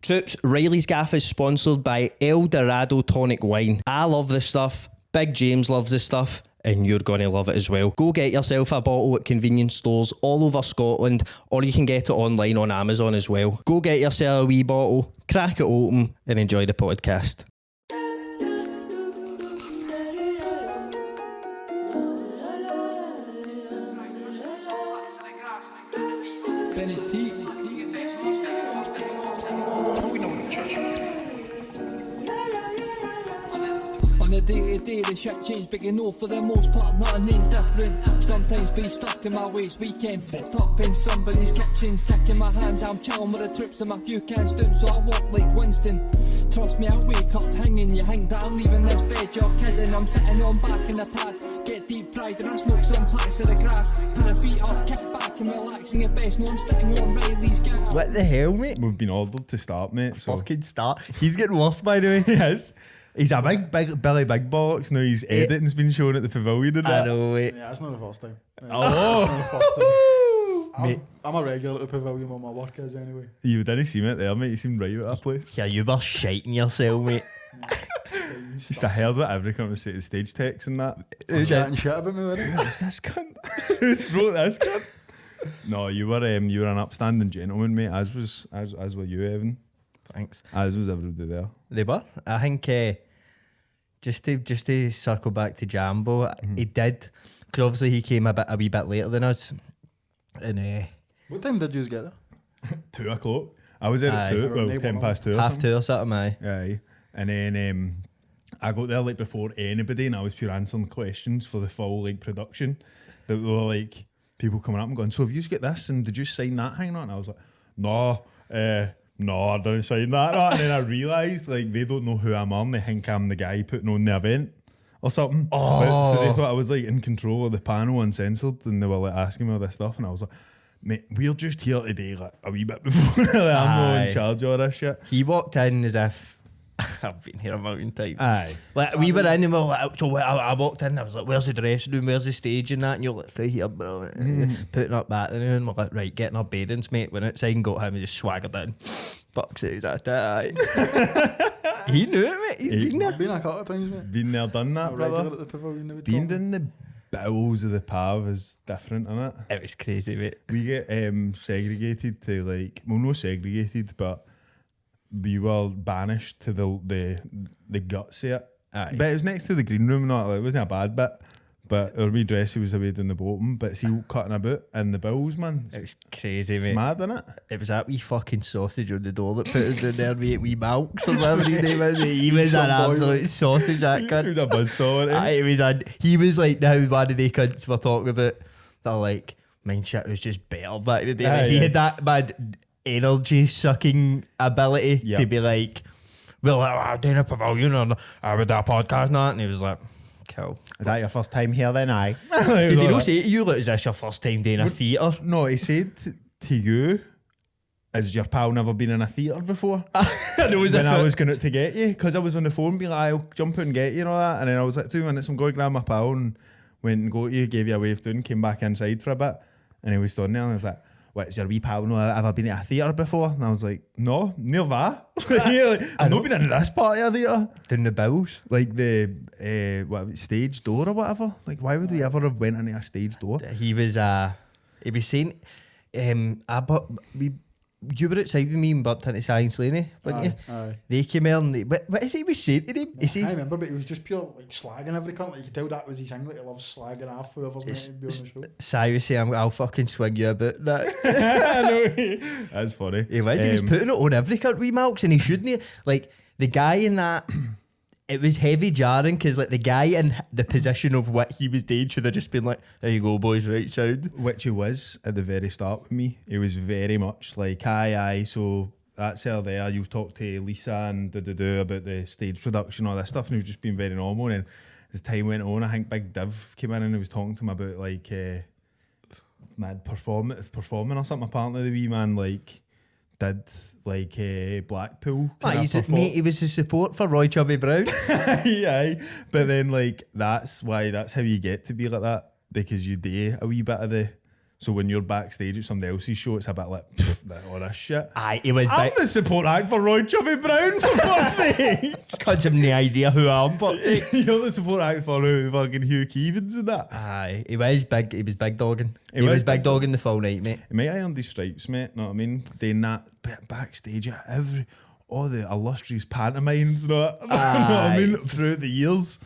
Troops, Reilly's Gaff is sponsored by El Dorado Tonic Wine. I love this stuff. Big James loves this stuff. And you're going to love it as well. Go get yourself a bottle at convenience stores all over Scotland, or you can get it online on Amazon as well. Go get yourself a wee bottle, crack it open, and enjoy the podcast. Day-to-day the shit change, but you know for the most part nothing ain't different. Sometimes be stuck in my ways, weekend fucked up in somebody's kitchen, sticking my hand, I'm chilling with the troops and my few cans down, so I walk like Winston. Trust me, I wake up hanging, you think that I'm leaving this bed, you're kidding, I'm sitting on back in the pad, get deep fried and I smoke some packs of the grass, put the feet up, kick back and relaxing at best, no I'm sitting on Reilly's Gaff. What the hell, mate? We've been ordered to start, mate. So. Fucking start. He's getting worse, by the way. He is. He's a big Billy Big Bollocks now. His editing's been shown at the pavilion and I that. know, mate. Yeah, it's not the first time. Oh! I'm a regular at the pavilion where my work is anyway. You didn't see me there, mate. You seemed right at that place. Yeah, you were shiting yourself, mate. Just I heard what every company say to the stage techs and that. Chatting shit about me, wasn't Who's this cunt? Who's brought this cunt? No, you were an upstanding gentleman, mate. As were you, Evan. Thanks. As was everybody there. They were. I think just to circle back to Jambo, he did, because obviously he came a wee bit later than us. And What time did you get there? 2 o'clock. I was there at 2, well, 10 past 2 or half something. 2 or something, aye. Aye. And then I got there like before anybody, and I was pure answering questions for the full like production. That were like people coming up and going, "So have you got this? And did you sign that hanging on?" And I was like, "No, I didn't sign that." And then I realised like they don't know who I'm on. They think I'm the guy putting on the event or something. So they thought I was like in control of the panel, uncensored, and they were like asking me all this stuff, and I was like, "Mate, we're just here today, like a wee bit before like, I'm not in charge of all this shit." He walked in as if I've been here a million times. Aye. Like we were in and we were like, so I walked in, I was like, "Where's the dressing room? Where's the stage and that?" And you're like, "Through here, bro." Putting up that and we're like, "Right, getting our bearings, mate." When outside got him, he just swaggered in. Fuck's sake, is that it? He knew it, mate. He's been there. I've been a couple of times, mate. Been there, done that, A regular brother. at the pavilion. they would Being talk. in the bowels of the pav is different, innit? It was crazy, mate. We get segregated to like, well, not segregated, but we were banished to the guts of it. Aye. But it was next to the green room, not like, it wasn't a bad bit. But our wee dressy was away down the bottom, but see cutting about in the bowels, man. It was crazy, It's mate. mad, innit? It was that wee fucking sausage on the door that put us down there, mate. Wee Malks or whatever his name is. He was an absolute sausage, that He cunt. was a buzzsaw, innit? He was like, now one of the cunts we're talking about, they're like, mine shit was just better back in the day. Aye, Like, he yeah. had that bad energy sucking ability Yep. to be like, well, I'm doing a pavilion and I would do a podcast and that. And he was like, cool. Is that your first time here then, aye? Did he not say to you, like, is this your first time doing a theatre? No, he said to you, has your pal never been in a theatre before? When I was going out to get you, because I was on the phone being like, I'll jump out and get you and all that. And then I was like, 2 minutes, I'm going to grab my pal, and went and got you, gave you a wave down, came back inside for a bit. And he was standing there and I was like, "What, is your wee pal not ever been at a theatre before?" And I was like, "No, near that." I've not been in this part of a theatre. Doing the bills. Like the stage door or whatever. Like, why would we ever have went into a stage door? He was saying, you were outside with me and bumped into Science Laney, weren't you? Aye. They came in and what is it he was saying to them? Is he? I remember, but he was just pure like slagging every cunt. Like you could tell that was his thing. Like he loves slagging off whoever's meant to be on the show. Si was saying, I'll fucking swing you about that. That's funny. He was putting it on every cut, wee Malks, and he shouldn't. Like, the guy in that, it was heavy jarring, because like the guy in the position of what he was doing should have just been like, there you go, boys, right sound. Which he was at the very start with me. He was very much like, aye, so that's her there. You'll talk to Lisa and about the stage production, all that stuff. And he was just being very normal. And as time went on, I think Big Div came in and he was talking to him about like mad performing or something. Apparently the wee man like did like Blackpool. Mate, he was the support for Roy Chubby Brown. Aye. But then like that's how you get to be like that, because you do a wee bit of the So when you're backstage at somebody else's show, it's a bit like, all this shit. Aye, he was I'm big. the support act for Roy Chubby Brown, for fuck's sake. Can't have no idea who I am, but You're the support act for fucking Hugh Keevans and that. aye, he was big. He was big dogging. He He was was big big dogging the full night, mate. He might have earned his stripes, mate. Know what I mean? Doing that backstage at all the illustrious pantomimes, know what I mean? Throughout the years.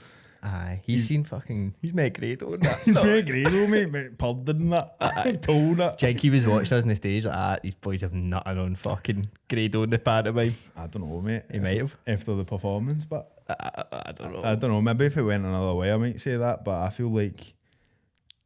Aye, he's made great on that. He's very great, though, mate. Purred and that. Told it. Jenky was watching us on the stage like, these boys have nothing on fucking Grado in the pantomime. I don't know, mate. He might have. After the performance, but I don't know. I don't know. Maybe if it went another way, I might say that, but I feel like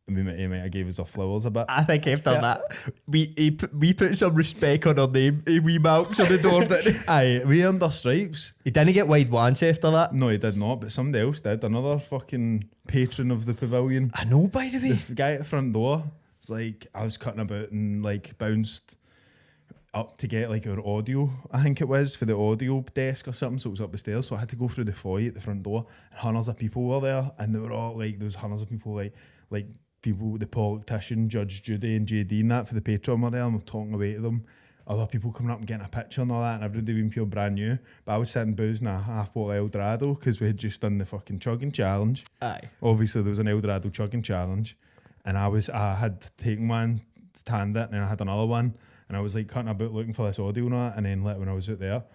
he might have gave us our flowers a bit. I think after that, we put some respect on our name. We marks on the door. Aye, we earned our stripes. He didn't get wide once after that. No, he did not, but somebody else did. Another fucking patron of the pavilion. I know, by the way. The guy at the front door, it's like, I was cutting about and like bounced up to get like our audio, I think it was, for the audio desk or something, so it was up the stairs, so I had to go through the foyer at the front door, and hundreds of people were there, and they were all like, there was hundreds of people like people, the politician, Judge Judy and JD and that for the Patreon were there, and we're talking away to them. Other people coming up and getting a picture and all that, and everybody being pure brand new. But I was sitting boozing a half bottle of El Dorado because we had just done the fucking chugging challenge. Aye. Obviously, there was an El Dorado chugging challenge, and I had taken one, tanned it, and then I had another one, and I was like cutting about looking for this audio and that, and then like when I was out there,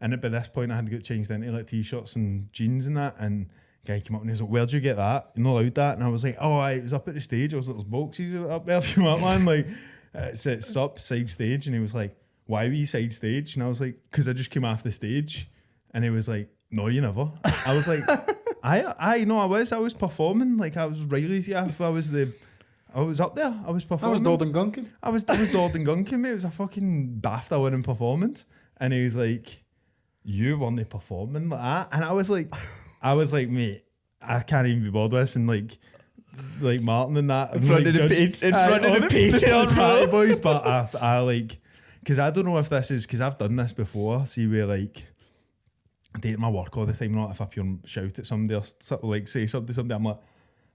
and by this point I had to get changed into like t-shirts and jeans and that, and guy came up and he was like, "Where'd you get that? You're not allowed that." And I was like, "Oh, it was up at the stage. I was like, there's boxes up there if you want one." Like, it's up side stage, and he was like, "Why were you side stage?" And I was like, "Because I just came off the stage." And he was like, "No, you never." I was like, I was performing. Like I was Reilly's Gaff. I was up there. I was I performing. was Dorden Gunkin. I was Dorden Gunkin, mate. It was a fucking BAFTA winning performance. And he was like, "You weren't performing like that." And I was like, "Mate, I can't even be bothered with this." And like Martin and that. In front of the Patreon, party boys. But I like, because I don't know if this is, because I've done this before. See, where like, I date my work all the time, not if I pure shout at somebody or like say something to somebody, I'm like,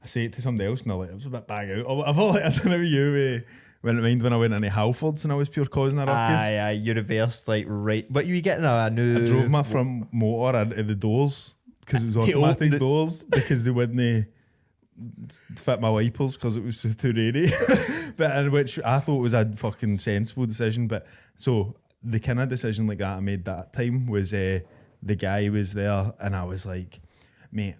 I say it to somebody else and they're like, it was a bit bang out or whatever. Like, I don't know about you, when I went into Halfords and I was pure causing a ruckus. Aye, you reversed like right. What you getting a new? I drove my front motor into the doors because it was automatic doors because they wouldn't fit my wipers because it was too rainy. But which I thought was a fucking sensible decision. But so the kind of decision like that I made that time was the guy was there and I was like, "Mate,"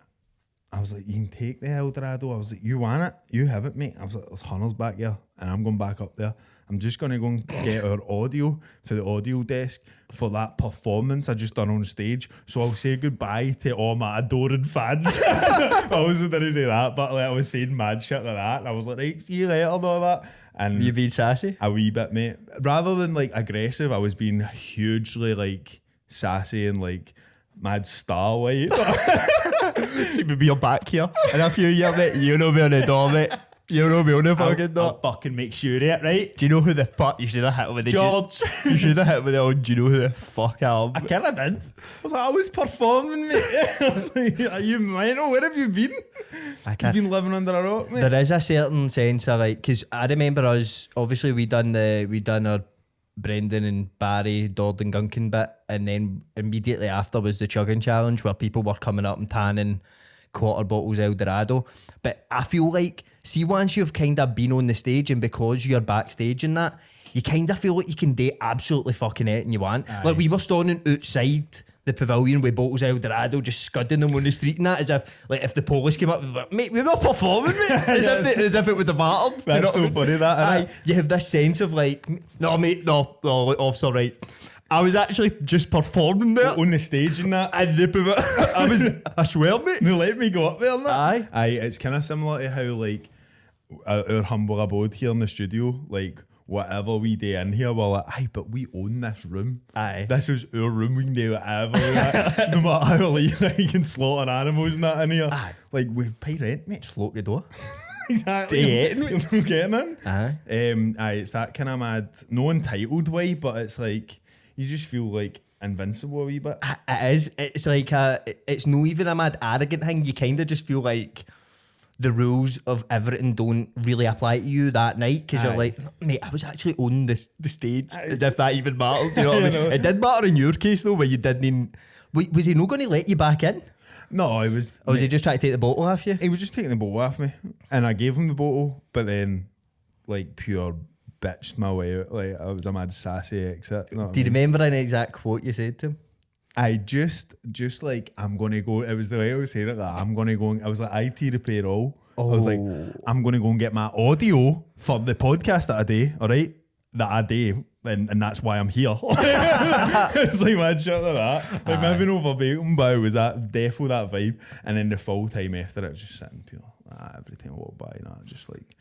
I was like, "You can take the El Dorado." I was like, "You want it? You have it, mate." I was like, "There's hunters back here and I'm going back up there. I'm just going to go and get our audio for the audio desk for that performance I just done on stage. So I'll say goodbye to all my adoring fans." I wasn't going to say that, but like I was saying mad shit like that. And I was like, "Right, see you later," and all that. And You being sassy? a wee bit, mate. Rather than like aggressive, I was being hugely like sassy and like mad starlight. See me be back here in a few years, mate. You know me on the door, mate. You know me on the fucking door. I'll fucking make sure of it, right? Do you know who the fuck you should have hit with the George. You should have hit with the old. Do you know who the fuck I am? I kind of did. I was performing, mate. Are you mental? Where have you been? You've been living under a rock, mate. There is a certain sense of like, because I remember us. Obviously, we done our Brendan and Barry Dorden Gunkin bit, and then immediately after was the chugging challenge where people were coming up and tanning quarter bottles El Dorado. But I feel like, see, once you've kind of been on the stage and because you're backstage and that, you kind of feel like you can do absolutely fucking anything you want. Aye. Like we were standing outside the pavilion with bottles of El Dorado, just scudding them on the street and that, as if like if the police came up, we'd be like, "Mate, we were performing, mate," as if it would have mattered. Do you know That's what I so mean? funny, that, Aye, innit? you have this sense of like, "No, mate, no, officer, right. I was actually just performing there." On the stage and that. And I swear, mate. They let me go up there and that. Aye. Aye, it's kind of similar to how like our humble abode here in the studio, like whatever we do in here, we're like, "Aye, but we own this room. Aye. This is our room. We can do whatever we want." No matter how like you can slaughter animals and that in here. Aye. Like we pay rent, mate. Just lock the door. Exactly. You're getting in. Aye. Aye, it's that kind of mad, no entitled way, but it's like you just feel like invincible a wee bit. It is. It's like it's no even a mad arrogant thing. You kind of just feel like the rules of everything don't really apply to you that night because you're Aye. like, mate, I was actually on the stage, as if that even mattered. You know what I mean? It did matter in your case though, where you didn't even. Was he not going to let you back in? No, I was. Or was he just trying to take the bottle off you? He was just taking the bottle off me, and I gave him the bottle, but then, like, pure bitched my way out. Like, I was a mad sassy exit. You know what Do I you mean? remember an exact quote you said to him? I just like, I'm gonna go. It was the way I was saying it. Like, I'm gonna go. I was like, IT repair all. I was like, I'm gonna go and get my audio for the podcast that I do. All right, that I do, and that's why I'm here. It's like mad shit like that. Like moving over Bacon Bow was that defo that vibe, and then the full time after it was just sitting pure. Every time I walked by, just like.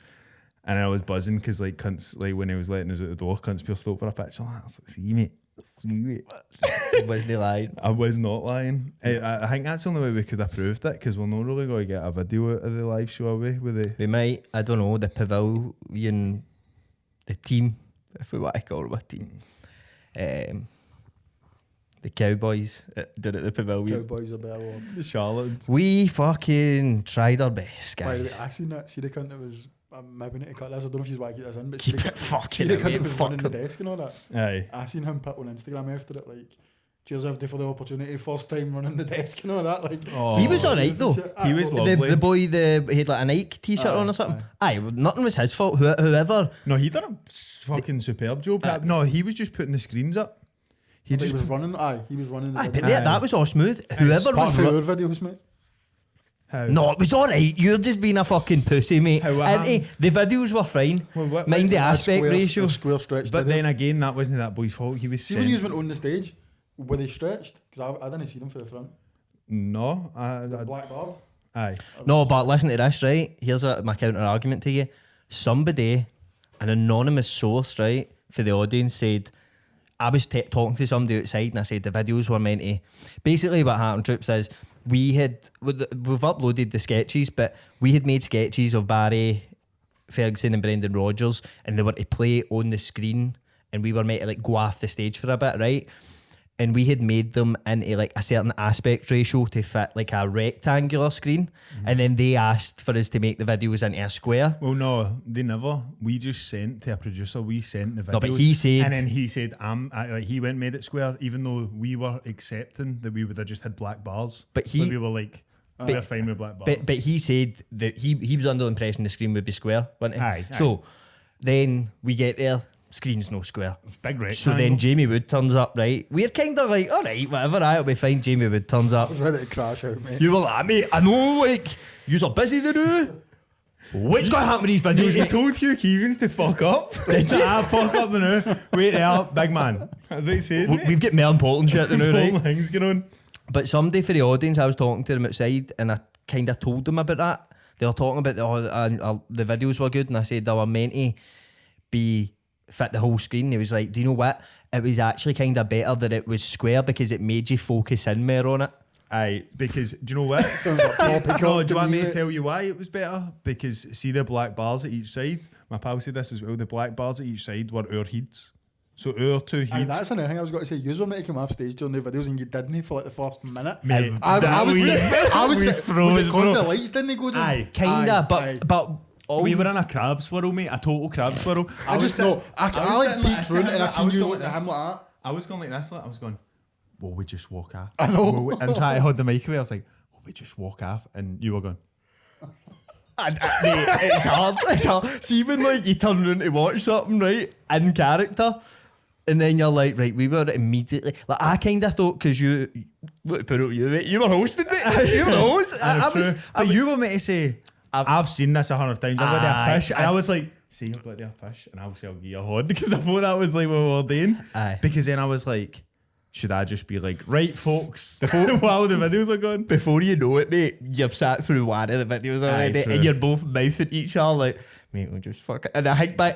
And I was buzzing because like cunts, like when he was letting us out the door, cunts pure stopped for a picture. I was like, see mate. Wasn't he lying? I was not lying. I think that's the only way we could have proved it because we're not really going to get a video out of the live show, are we? With the We might, I don't know, the pavilion, the team, if we want to call them a team. The Cowboys down at the pavilion. Cowboys are better one. the Charlottes. We fucking tried our best, By the way, guys. I seen that. See the cunt that was. Maybe need to cut this. I don't know if you want to get this in, but Keep see the it cunt- fucking see the cunt away, that was fuck running the them. desk and all that. Aye. I seen him put on Instagram after it, like, cheers everybody for the opportunity, first time running the desk and all that. Like, He was alright though. He was well, lovely. The boy, he had like a Nike t-shirt Aye, on or something. Aye, nothing was his fault. Whoever. No, he done a fucking superb job. No, he was just putting the screens up. He He just was running. He was running. The Aye, but video. that was all smooth. Whoever Apart was. from your videos, mate. how? No, it was alright. You're just being a fucking pussy, mate. How, what And happened? the videos were fine. Well, what- Mind the what's aspect ratio. Square stretch. But then again, that wasn't that boy's fault. He was see when you sent. went on the stage, were they stretched? Because I didn't see them for the front. No, The black barb. aye. No, but listen to this, right? Here's my counter argument to you. Somebody, an anonymous source, right, for the audience said, I was talking to somebody outside and I said the videos were meant to. Basically, what happened, Troops, is we've uploaded the sketches, but we had made sketches of Barry Ferguson and Brendan Rodgers, and they were to play on the screen, and we were meant to like go off the stage for a bit, right? And we had made them into like a certain aspect ratio to fit like a rectangular screen, and then they asked for us to make the videos into a square. Well, no, they never. We just sent to a producer. We sent the videos. No, but he said- and then he said, like he went and made it square, even though we were accepting that we would have just had black bars. But he- we were like, we're fine with black bars. But he said that he was under the impression the screen would be square, wasn't he? Aye, So then we get there, screen's no square. Big rectangle. So then Jamie Wood turns up, right? We're kind of like, all right, whatever, it'll be fine. Jamie Wood turns up. I was ready to crash out, mate. You were like, mate, I know, like, you're busy to do. What's going to happen with these videos, he mate? told Hugh Keevans to fuck up. Fuck up now. Wait there, big man. That's what he said. We've got more important shit to do, right? Things going on. But somebody for the audience, I was talking to them outside and I kind of told them about that. They were talking about the videos were good and I said they were meant to be fit the whole screen. He was like, do you know what? It was actually kind of better that it was square because it made you focus in more on it. Aye, because do you know what? Sounds like sloppy No, cunt do you want me me, to mate. tell you why it was better? Because see the black bars at each side. My pal said this as well. The black bars at each side were our heads. So our two Aye, heads. that's another thing I was going to say. You were meant to come off stage during the videos and you didn't for like the first minute. Mate, I was we was froze, it because bro. the lights didn't go down? Aye. Kinda, Aye. but all We were in a crab swirl, mate. A total crab swirl. I just was know. I was like sitting peeked this round to and I him, seen was you going looking at him like that. I was going like this. Like, I was going, will we just walk off? I know. Will we- and trying to hold the mic away. I was like, will we just walk off? And you were going, mate, it's hard. It's hard. See, when like you turn around to watch something, right, in character, and then you're like, right, we were immediately like, I kind of thought because you, what to put it on you, mate, you were hosting, mate. You were the host. but you were meant to say, I've seen this 100 times. I've got Aye, their push. And I was like, see, I've got their push. And I'll say, I'll give you a hod. Because I thought that was like what we were doing. Aye. Because then I was like, should I just be like, right, folks, while the videos are going? Before you know it, mate, you've sat through one of the videos already, true. and you're both mouthing each other like, mate, we'll just fuck it. And I think by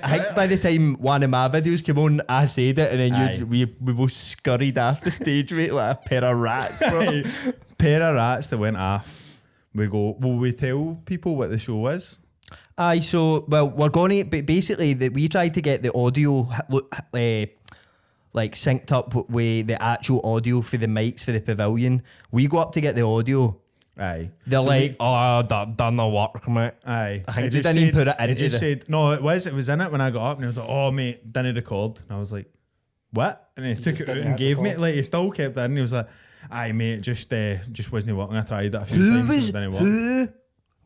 the time one of my videos came on, I said it, and then Aye. we both scurried off the stage, mate, like a pair of rats, bro. Aye. Pair of rats that went off. We go, will we tell people what the show is? Aye, so, well, we're going to, basically, we tried to get the audio like synced up with the actual audio for the mics for the pavilion. We go up to get the audio, Aye. They're So like, oh, done the work, mate. Aye. I think It they just didn't even said- put it into It just the- said, no, it was in it when I got up and he was like, oh, mate, didn't record. And I was like, what? And he took just it out didn't and hit gave me record. it. Like, he still kept it in. He was like, aye, mate, just wasn't working. I tried it a few Who times. was, and it didn't work. who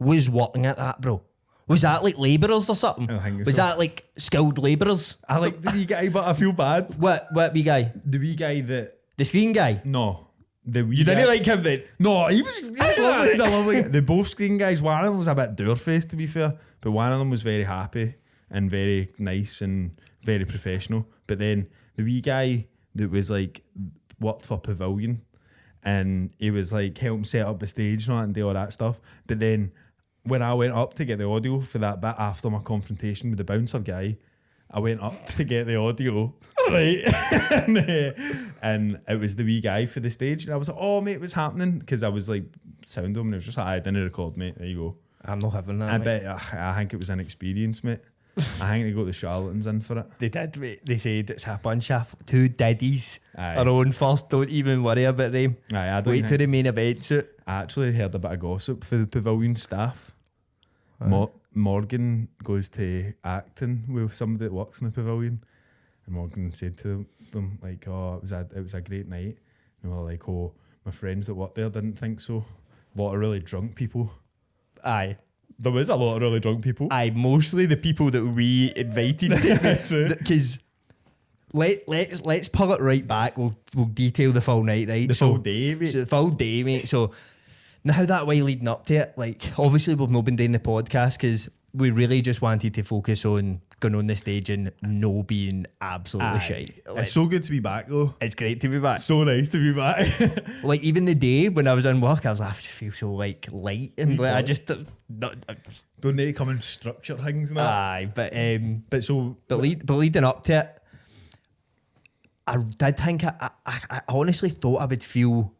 was working at that, bro? Was that like labourers or something? I think Was so. that like skilled labourers? I like the wee guy, but I feel bad. What wee guy? The wee guy that, The screen guy? no. The wee You guy, didn't like him then? No, he was lovely. He's a lovely guy. The both screen guys, one of them was a bit dour-faced to be fair, but one of them was very happy and very nice and very professional. But then the wee guy that was like worked for Pavilion and he was like helping set up the stage and all that and do all that stuff. But then when I went up to get the audio for that bit after my confrontation with the bouncer guy, I went up to get the audio, right? and it was the wee guy for the stage. And I was like, oh, mate, what's happening? Because I was like, sound him. And it was just like, I didn't record, mate. There you go. I'm not having that. I mate. bet, I think it was an experience, mate. I think they got the charlatans in for it. They did, mate. They said it's a bunch of two diddies. Aye. Our own first, don't even worry about them. Aye, I don't Wait till think, the main event suit. I actually heard a bit of gossip for the Pavilion staff. Morgan goes to acting with somebody that works in the Pavilion. And Morgan said to them like, oh, it was a great night. And they were like, oh, my friends that work there didn't think so. A lot of really drunk people. Aye. There was a lot of really drunk people. Aye, mostly the people that we invited. Because let's pull it right back. We'll detail the full night, right? The full day, mate. So the full day, mate. So now that way leading up to it, like obviously we've not been doing the podcast because we really just wanted to focus on going on the stage and no being absolutely shite. Like, It's so good to be back though. it's great to be back. So nice to be back. Like even the day when I was in work, I was like, I just feel so like light and like, I just Don't need to come and structure things and that. aye, But leading up to it, I did think I honestly thought I would feel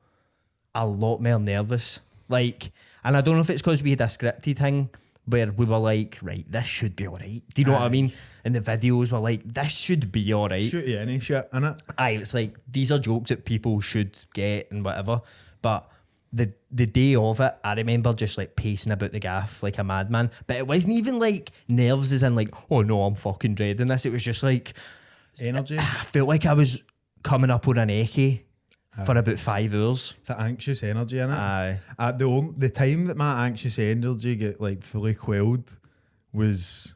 a lot more nervous. Like, and I don't know if it's because we had a scripted thing where we were like, right, this should be alright. Do you know what I mean? And the videos were like, this should be alright. shoot you any shit in it. Aye, it's like these are jokes that people should get and whatever. But the day of it, I remember just like pacing about the gaff like a madman. But it wasn't even like nerves as in like, oh no, I'm fucking dreading this. It was just like Energy. I felt like I was coming up on an eckie for about 5 hours. It's an anxious energy in it. Aye. The time that my anxious energy get like fully quelled was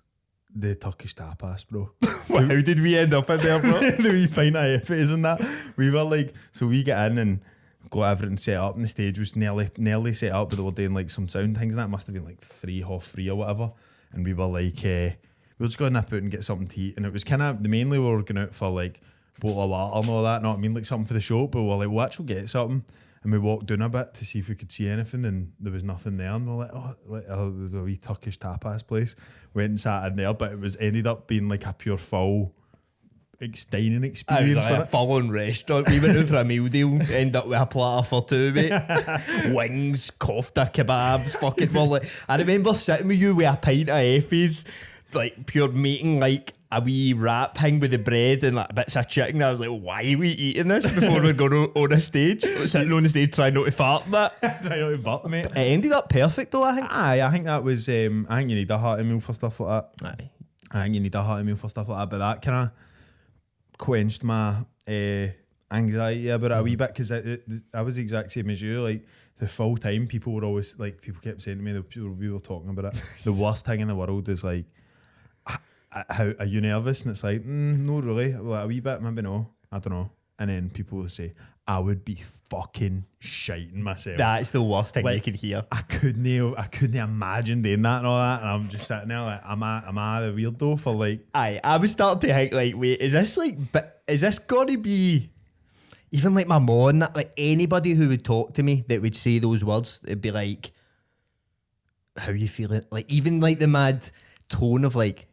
the Turkish tapas, bro. How did we end up in there, bro? The wee pint of Effie's and that. We were like, so we get in and got everything set up and the stage was nearly set up, but they were doing like some sound things and that must have been like 3:30 or whatever. And we were like, we'll just go nip out and get something to eat. And it was kind of, mainly we were going out for like bottle of water and all that, know what I mean? Like something for the show, but we were like, we'll actually get something. And we walked down a bit to see if we could see anything and there was nothing there. And we were like, there's a wee Turkish tapas place. Went and sat in there, but it was ended up being like a pure full dining I experience. was like a full-on restaurant. We went out for a meal deal, ended up with a platter for two, mate. Wings, kofta, kebabs, fucking like. I remember sitting with you with a pint of Effie's, like pure making like a wee wrap thing with the bread and like bits of chicken. I was like, why are we eating this before we're going on a stage? Sitting on the stage trying not to fart and that. Trying not to butt, mate. It ended up perfect though, I think. Aye, I think that was. I think you need a hearty meal for stuff like that. Aye. I think you need a hearty meal for stuff like that. But that kind of quenched my anxiety about it a wee bit because I was the exact same as you. Like the full time, people were always like, people kept saying to me, we were talking about it. The worst thing in the world is like, how are you nervous? And it's like, no, really. Like a wee bit, maybe no. I don't know. And then people will say, I would be fucking shiting myself. That's the worst thing Like, you could hear. I couldn't imagine doing that and all that. And I'm just sitting there like, am I the weirdo for like? Aye, I was starting to think like, wait, is this gonna be even like my mom, like anybody who would talk to me that would say those words, it'd be like, how you feeling? Like even like the mad tone of like,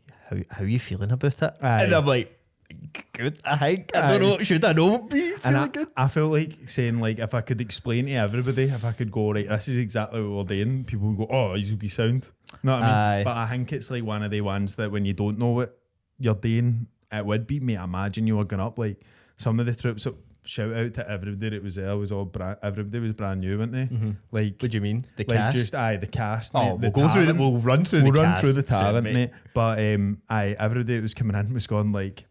how you feeling about it? Aye. And I'm like, good, I think. I don't know, should I not be And feeling good? I felt like saying like, if I could explain to everybody, if I could go, right, this is exactly what we're doing, people would go, oh, you would be sound. Know what I mean? Aye. But I think it's like one of the ones that when you don't know what you're doing, it would be, mate, imagine you were going up like some of the troops, shout out to everybody that was there. It was all everybody was brand new, weren't they? Like, What do you mean? The like cast? just the cast. Oh, the we'll go through talent. we'll run through We'll the run cast through the soon, talent, mate. mate. But everybody that was coming in was going like,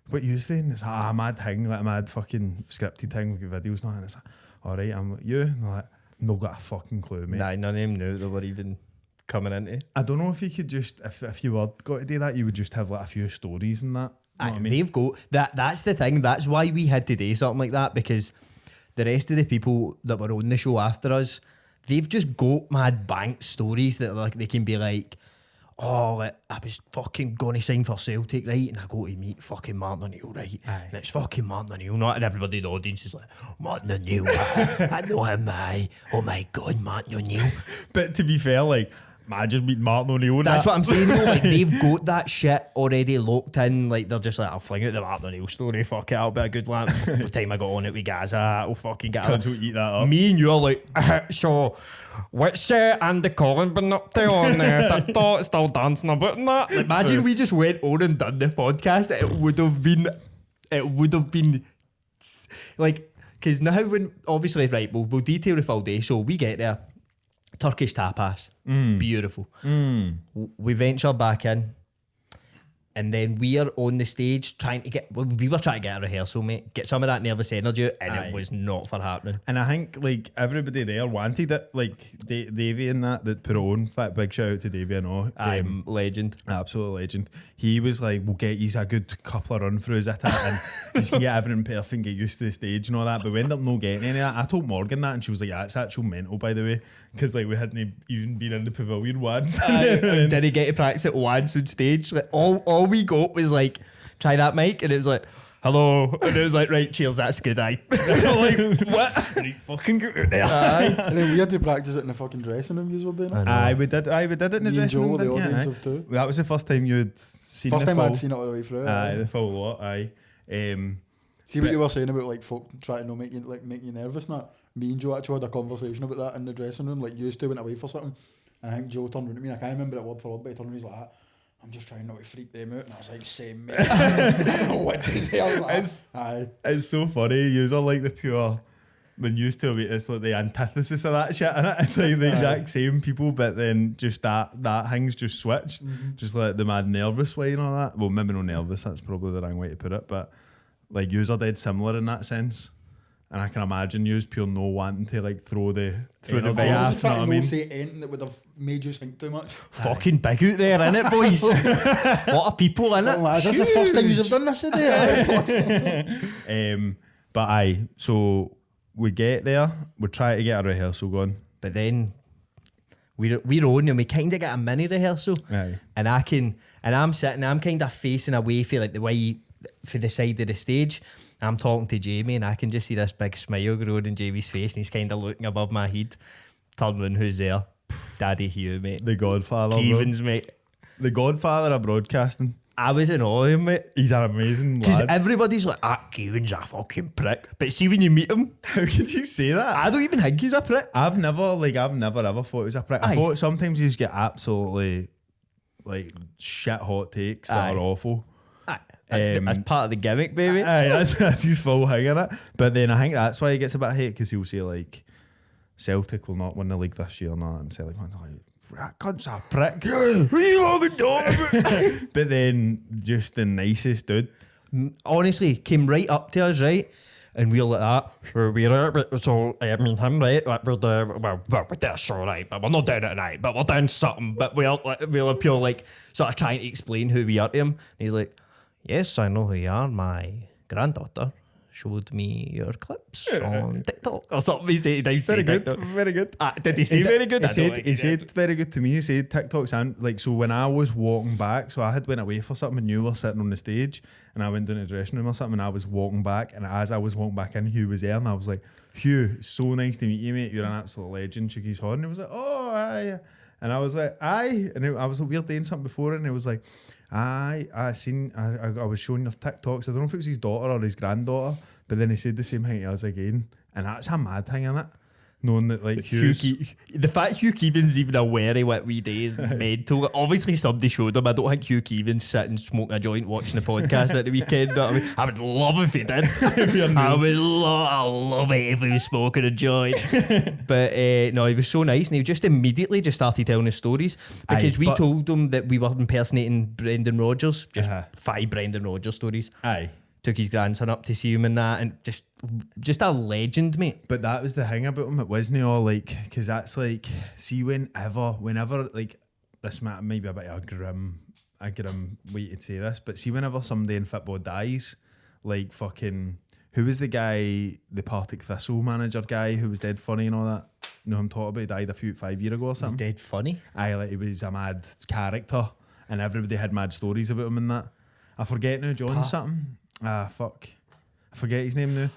what you saying? It's a mad thing, like a mad fucking scripted thing with videos now. And it's like, all right, I'm like, you? And they're like, no got a fucking clue, mate. Nah, none of them knew they were even coming into. I don't know if you could just, if you were got to do that, you would just have like a few stories and that. You know what I mean? They've got that's the thing. That's why we had to do something like that, because the rest of the people that were on the show after us, they've just got mad bank stories that like they can be like, oh, like, I was fucking going to sign for Celtic, right? And I go to meet fucking Martin O'Neill, right? And it's fucking Martin O'Neill, not, and everybody in the audience is like, Martin O'Neill, I know him, aye. Oh my God, Martin O'Neill. But to be fair, like, imagine meeting Martin O'Neill. That's what I'm saying though, like they've got that shit already locked in, like they're just like, I'll fling out the Martin O'Neill story, fuck it, I'll be a good lad. By the time I got on it with Gaza, I'll fucking get Cunts will eat that up. Me and you are like, so what's Andy Collin been up to on TikTok, still dancing about that? Like, imagine we just went on and done the podcast, it would have been like, because now when, obviously, right, we'll detail the full day, so we get there, Turkish tapas, beautiful. We venture back in, and then we are on the stage trying to get. We were trying to get a rehearsal, mate. Get some of that nervous energy, and it was not for happening. And I think like everybody there wanted it, like Davey and that put it on. Fat big shout out to Davey and all. I'm legend. Absolute legend. He was like, we'll get you a good couple of run throughs at it and you can get everything perfect and get used to the stage and all that. But we ended up not getting any of that. I told Morgan that and she was like, yeah, it's actual mental, by the way. Because like we hadn't even been in the pavilion once. Did he get to practice it once on stage? Like all we got was like, try that mic, and it was like, hello, and it was like, right, cheers, that's good, aye. Like, what? Right, fucking good out there. And then we had to practice it in the fucking dressing room. You were doing it. Aye, we did it in the Me and dressing Joe, room. the didn't you? audience Aye. of two. That was the first time you'd seen First the time full, I'd seen it all the way through. Aye, the full lot. Aye. See what you were saying about like folk trying to not make you nervous. Now, me and Joe actually had a conversation about that in the dressing room. Like, used to went away for something, and I think Joe turned around to me. I can't remember it word for word, but he turned around and he's like, I'm just trying not to freak them out. And I was like, same, mate. I don't know what to say. I was like, aye. It's so funny. Yous are like the pure. When used to it, it's like the antithesis of that shit, innit? It's like the exact same people, but then just that thing's just switched. Just like the mad nervous way and all that. Well, maybe not nervous, that's probably the wrong way to put it, but like yous are dead similar in that sense. And I can imagine yous pure no wanting to like throw the I was behalf, just you know what I trying to mean? not say anything that would have made you think too much. Fucking big out there, innit, boys? What are people in it? Lads, that's the first time you've done this today. But aye, so we get there, we try to get a rehearsal going. But then we're on and we kind of get a mini rehearsal. Aye. And I'm sitting, I'm kind of facing away for like the way, for the side of the stage. I'm talking to Jamie and I can just see this big smile growing in Jamie's face and he's kind of looking above my head. Turn around, who's there? Daddy Hugh, mate. The Godfather. Keevans, mate. The Godfather of broadcasting. I was in awe of him, mate. He's an amazing Because lad. everybody's like, Keevan's a fucking prick. But see when you meet him, How could you say that? I don't even think he's a prick. I've never ever thought he was a prick. I Aye. thought sometimes you just get absolutely like shit hot takes that Aye. are awful. That's part of the gimmick, baby. Aye, that's his full thing in it. But then I think that's why he gets a bit of hate because he'll say like Celtic will not win the league this year or not, and Celtic fans are like, that cunt's a prick. What are you fucking talking about? But then just the nicest dude. Honestly, came right up to us, right? And we were like that. Sure, so, I mean, him, right? Like, we're this, all right, but we're not doing it tonight, but we're doing something. But we're pure, like, sort of trying to explain who we are to him. And he's like, yes, I know who you are. My granddaughter showed me your clips on TikTok or something. He said, Very good, very good. Did he say very good? He said very good to me. He said TikToks and like, so when I was walking back, so I had went away for something and you were sitting on the stage and I went down to the dressing room or something and I was walking back, and as I was walking back in, Hugh was there and I was like, Hugh, so nice to meet you, mate. You're an absolute legend. Shook his horn and he was like, oh, aye. And I was like, aye. And I was like, we were doing something before and it was like, I was showing your TikToks. I don't know if it was his daughter or his granddaughter, but then he said the same thing to us again. And that's a mad thing, isn't it? knowing that like The fact Hugh Keevan's even aware of what we do is mental. Obviously, somebody showed him. I don't think Hugh Keevan's sitting smoking a joint watching the podcast at the weekend. But I would love if he did. I love it if he was smoking a joint. But no, he was so nice, and he just immediately just started telling us stories because we told him that we were impersonating Brendan Rodgers. Just 5 Brendan Rodgers stories. Aye. Took his grandson up to see him and that, and just a legend, mate. But that was the thing about him. It wasn't all like, because that's like, see, whenever like, this might be a bit of a grim way to say this, but see, whenever somebody in football dies, like fucking, who was the guy, the Partick Thistle manager guy who was dead funny and all that? You know who I'm talking about? He died 5 years ago or something. He's dead funny. Aye, like he was a mad character, and everybody had mad stories about him and that. I forget now, John something. Fuck. I forget his name now.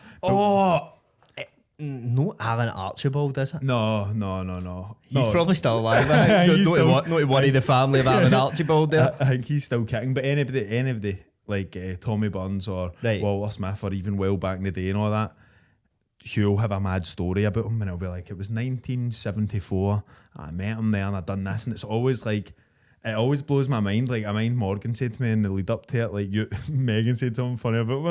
No Alan Archibald, is it? No. He's probably still alive. I think. Not to worry the family of Alan Archibald there. I think he's still kicking, but anybody like Tommy Burns or Walter Smith or even well back in the day and all that, Hugh will have a mad story about him, and it'll be like, it was 1974, I met him there and I done this, and it's always like, it always blows my mind. Like, I mind Morgan said to me in the lead up to it, like, Megan said something funny about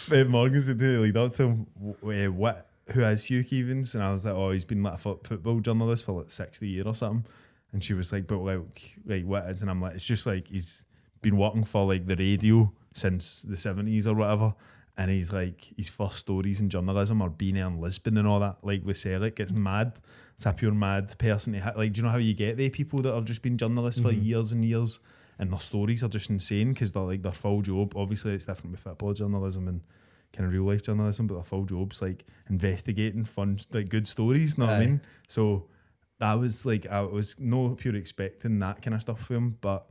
me. Morgan said to the lead up to him, who is Hugh Keevans? And I was like, oh, he's been like a football journalist for like 60 years or something. And she was like, but like what is? And I'm like, it's just like, he's been working for like the radio since the 70s or whatever. And he's like, his first stories in journalism are being in Lisbon and all that, like with Selleck. It's mad. It's a pure mad person to like, do you know how you get the people that have just been journalists for years and years, and their stories are just insane because they're like their full job. Obviously, it's different with football journalism and kind of real life journalism, but their full job's like investigating fun, like good stories. Know what I mean? So that was like, I was no pure expecting that kind of stuff from him, but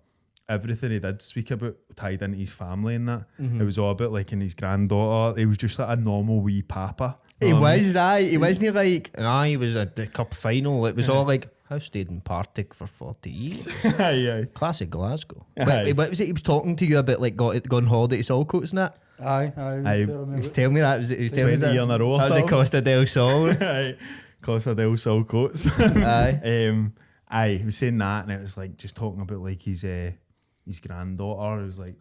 everything he did speak about tied into his family and that. It was all about like in his granddaughter. He was just like a normal wee papa. He was, he wasn't like, he was at the cup final. It was all like, I stayed in Partick for 40 years. Aye. Classic Glasgow. What was it? He was talking to you about like going holiday to Saltcoats and that? Aye. He was telling me that. He was telling me 20 that. in a row or That was at something. Costa del Sol. Aye. Costa del Sol coats. Aye. He was saying that, and it was like just talking about like his granddaughter. It was like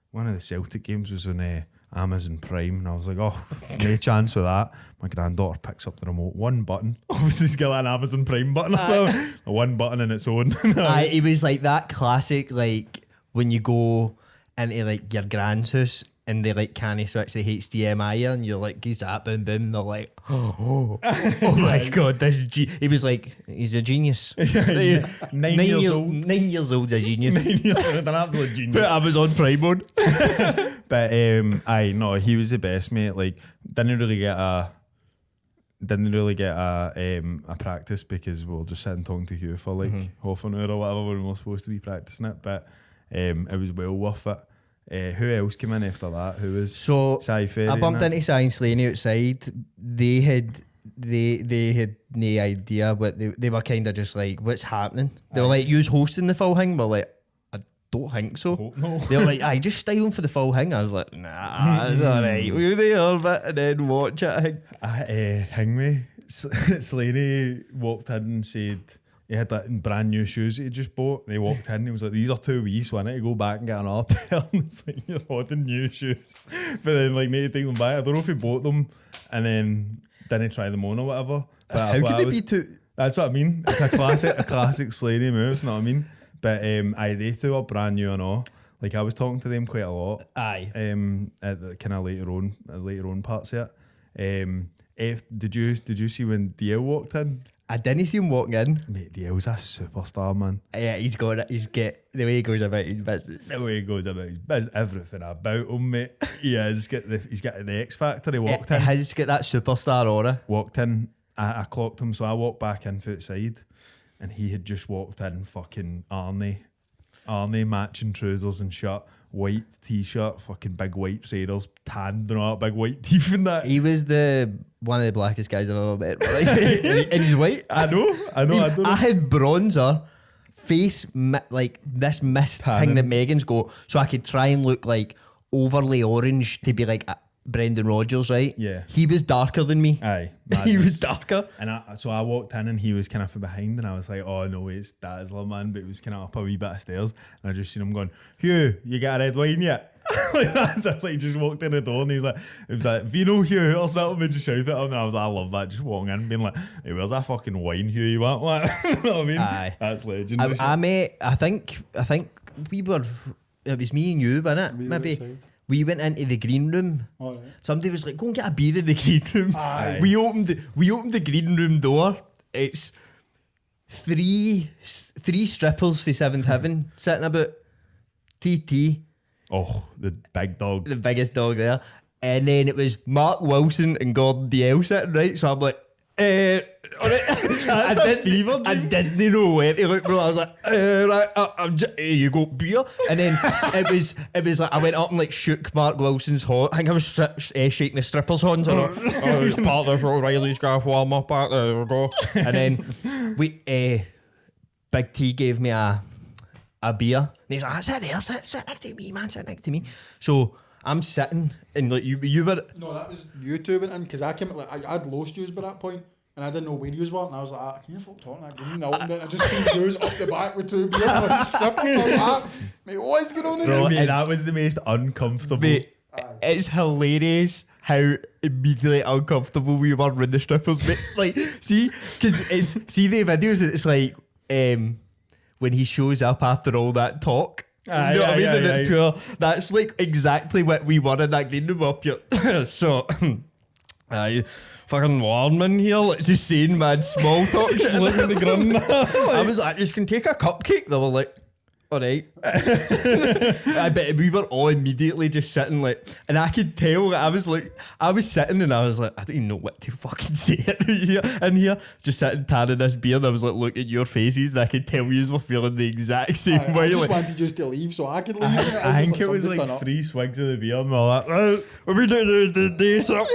one of the Celtic games was on Amazon Prime, and I was like, oh, no chance with that. My granddaughter picks up the remote, one button. Obviously, he's got an Amazon Prime button or something. One button in its own. It was like that classic, like when you go into like your grand's house and they like can't switch the HDMI and you're like, he's that boom boom. They're like, oh my god, this is he was like, he's a genius. 9 years old. 9 years old's a genius. 9 years old, an absolute genius. But I was on Prime mode. But he was the best, mate. Like, didn't really get a practice because we were just sitting talking to Hugh for like half an hour or whatever when we were supposed to be practicing it. But it was well worth it. Who else came in after that? Who was Sci-Fi? I bumped into Cy and Slaney outside. They had no idea, but they were kind of just like, what's happening? They were like, you's hosting the full thing? We're like, I don't think so. No. They were like, I just stay on for the full thing. I was like, nah, it's alright. We'll do all of it and then watch it. Hang me. Slaney walked in and said he had that brand new shoes that he just bought, and he walked in and he was like, these are too wee, so I need to go back and get another pair. And it's like, you're holding new shoes, but then like need to take them back. I don't know if he bought them and then didn't try them on or whatever. But How could it be too? That's what I mean. It's a classic Slaney move, you know what I mean? But they two are brand new and all. Like, I was talking to them quite a lot. Aye. At the kind of later on parts of it. Did you see when DL walked in? I didn't see him walking in. Mate, DL's a superstar, man. Yeah, he's got it. The way he goes about his business. The way he goes about his business, everything about him, mate. He's got the X Factor. He walked in. He has got that superstar aura. Walked in. I clocked him, so I walked back in from outside, and he had just walked in fucking Arnie matching trousers and shirt, white t-shirt, fucking big white trainers, tanned and all that, big white teeth and that. He was one of the blackest guys I've ever met. And he's white. I know. I had bronzer, face like this mist Tanning. thing that Megan's got, so I could try and look like overly orange to be like Brendan Rodgers, right? Yeah. He was darker than me. Aye. He madness. was darker. And so I walked in and he was kind of from behind and I was like, oh no, it's Dazzler, man. But it was kind of up a wee bit of stairs. And I just seen him going, Hugh, you got a red wine yet? Like that. So I just walked in the door and he was like, Vino, Hugh, or something. And just shouted at him. And I was like, I love that. Just walking in being like, hey, where's that fucking wine, Hugh, you want? Like, you know what I mean? Aye. That's legendary. I think we were, it was me and you, wasn't it? We were Maybe. outside. We went into the green room. All right. Somebody was like, go and get a beer in the green room. Aye. We opened the green room door. It's three strippers for Seventh Heaven sitting about TT, Oh, the big dog. the biggest dog there. And then it was Mark Wilson and Gordon DL sitting, right? So I'm like, I didn't know where to look, bro. I was like, right, here you go, beer. And then it was like I went up and like shook Mark Wilson's horn. I think I was shaking the stripper's horns. Oh, it's part of Reilly's Gaff warm up. There we go. And then Big T gave me a beer. And he's like, sit there, sit next to me, man, sit next to me. So I'm sitting and like you were. No, that was you two went in because I came like I'd lost yous by that point and I didn't know where yous were and I was like, can you fuck talking that green? And then I just seen yous up the back with two beers and stripping. I was like, mate, what is going on in Bro, here? and that was the most uncomfortable. Mate, it's hilarious how immediately uncomfortable we were with the strippers. Mate, like, see the videos and it's like when he shows up after all that talk. Aye, You know what I mean? aye, And aye, it's pure. That's like exactly what we were in that green room up here. So, aye, fucking warm in here. Let's just saying mad small talk shit like in the ground. I was like, just can take a cupcake. They were like, all right. I bet we were all immediately just sitting like, and I could tell that I was sitting and I was like, I don't even know what to fucking say in here. Just sitting tanning this beer and I was like, look at your faces and I could tell you were feeling the exact same I way. just like, wanted you to leave so I could leave. I think it was somebody like stand up. 3 swigs of the beer and we're like, right, what we doing the day up?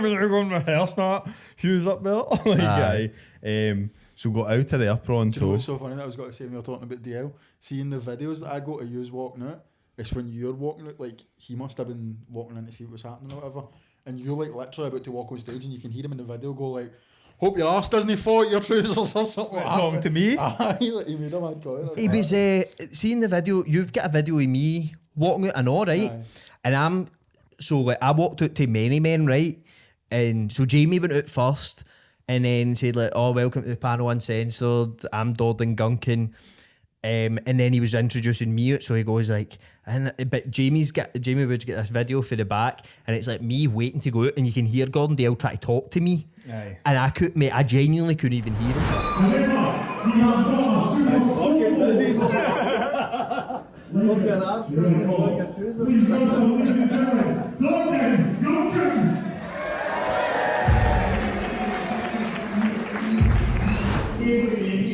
We're going to rehearse now. Hugh's up there. Like, aye. So got out of there prawn Do you know toe. what's so funny that I was going to say when you were talking about DL? Seeing the videos that I go to use walking out, it's when you're walking out, like he must have been walking in to see what was happening or whatever, and you're like literally about to walk on stage and you can hear him in the video go like, hope your arse doesn't fall out your trousers or something like that. Talking to me? Aye, like he made a mad comment. he was seeing the video. You've got a video of me walking out, I know, right? Aye. And I walked out to Many Men, right? And so Jamie went out first and then said like, oh, welcome to the panel Uncensored. I'm Dordon Gunkin. And then he was introducing me, so he goes like, but Jamie would get this video for the back, and it's like me waiting to go out, and you can hear Gordon Dale try to talk to me, Aye. and I genuinely couldn't even hear him.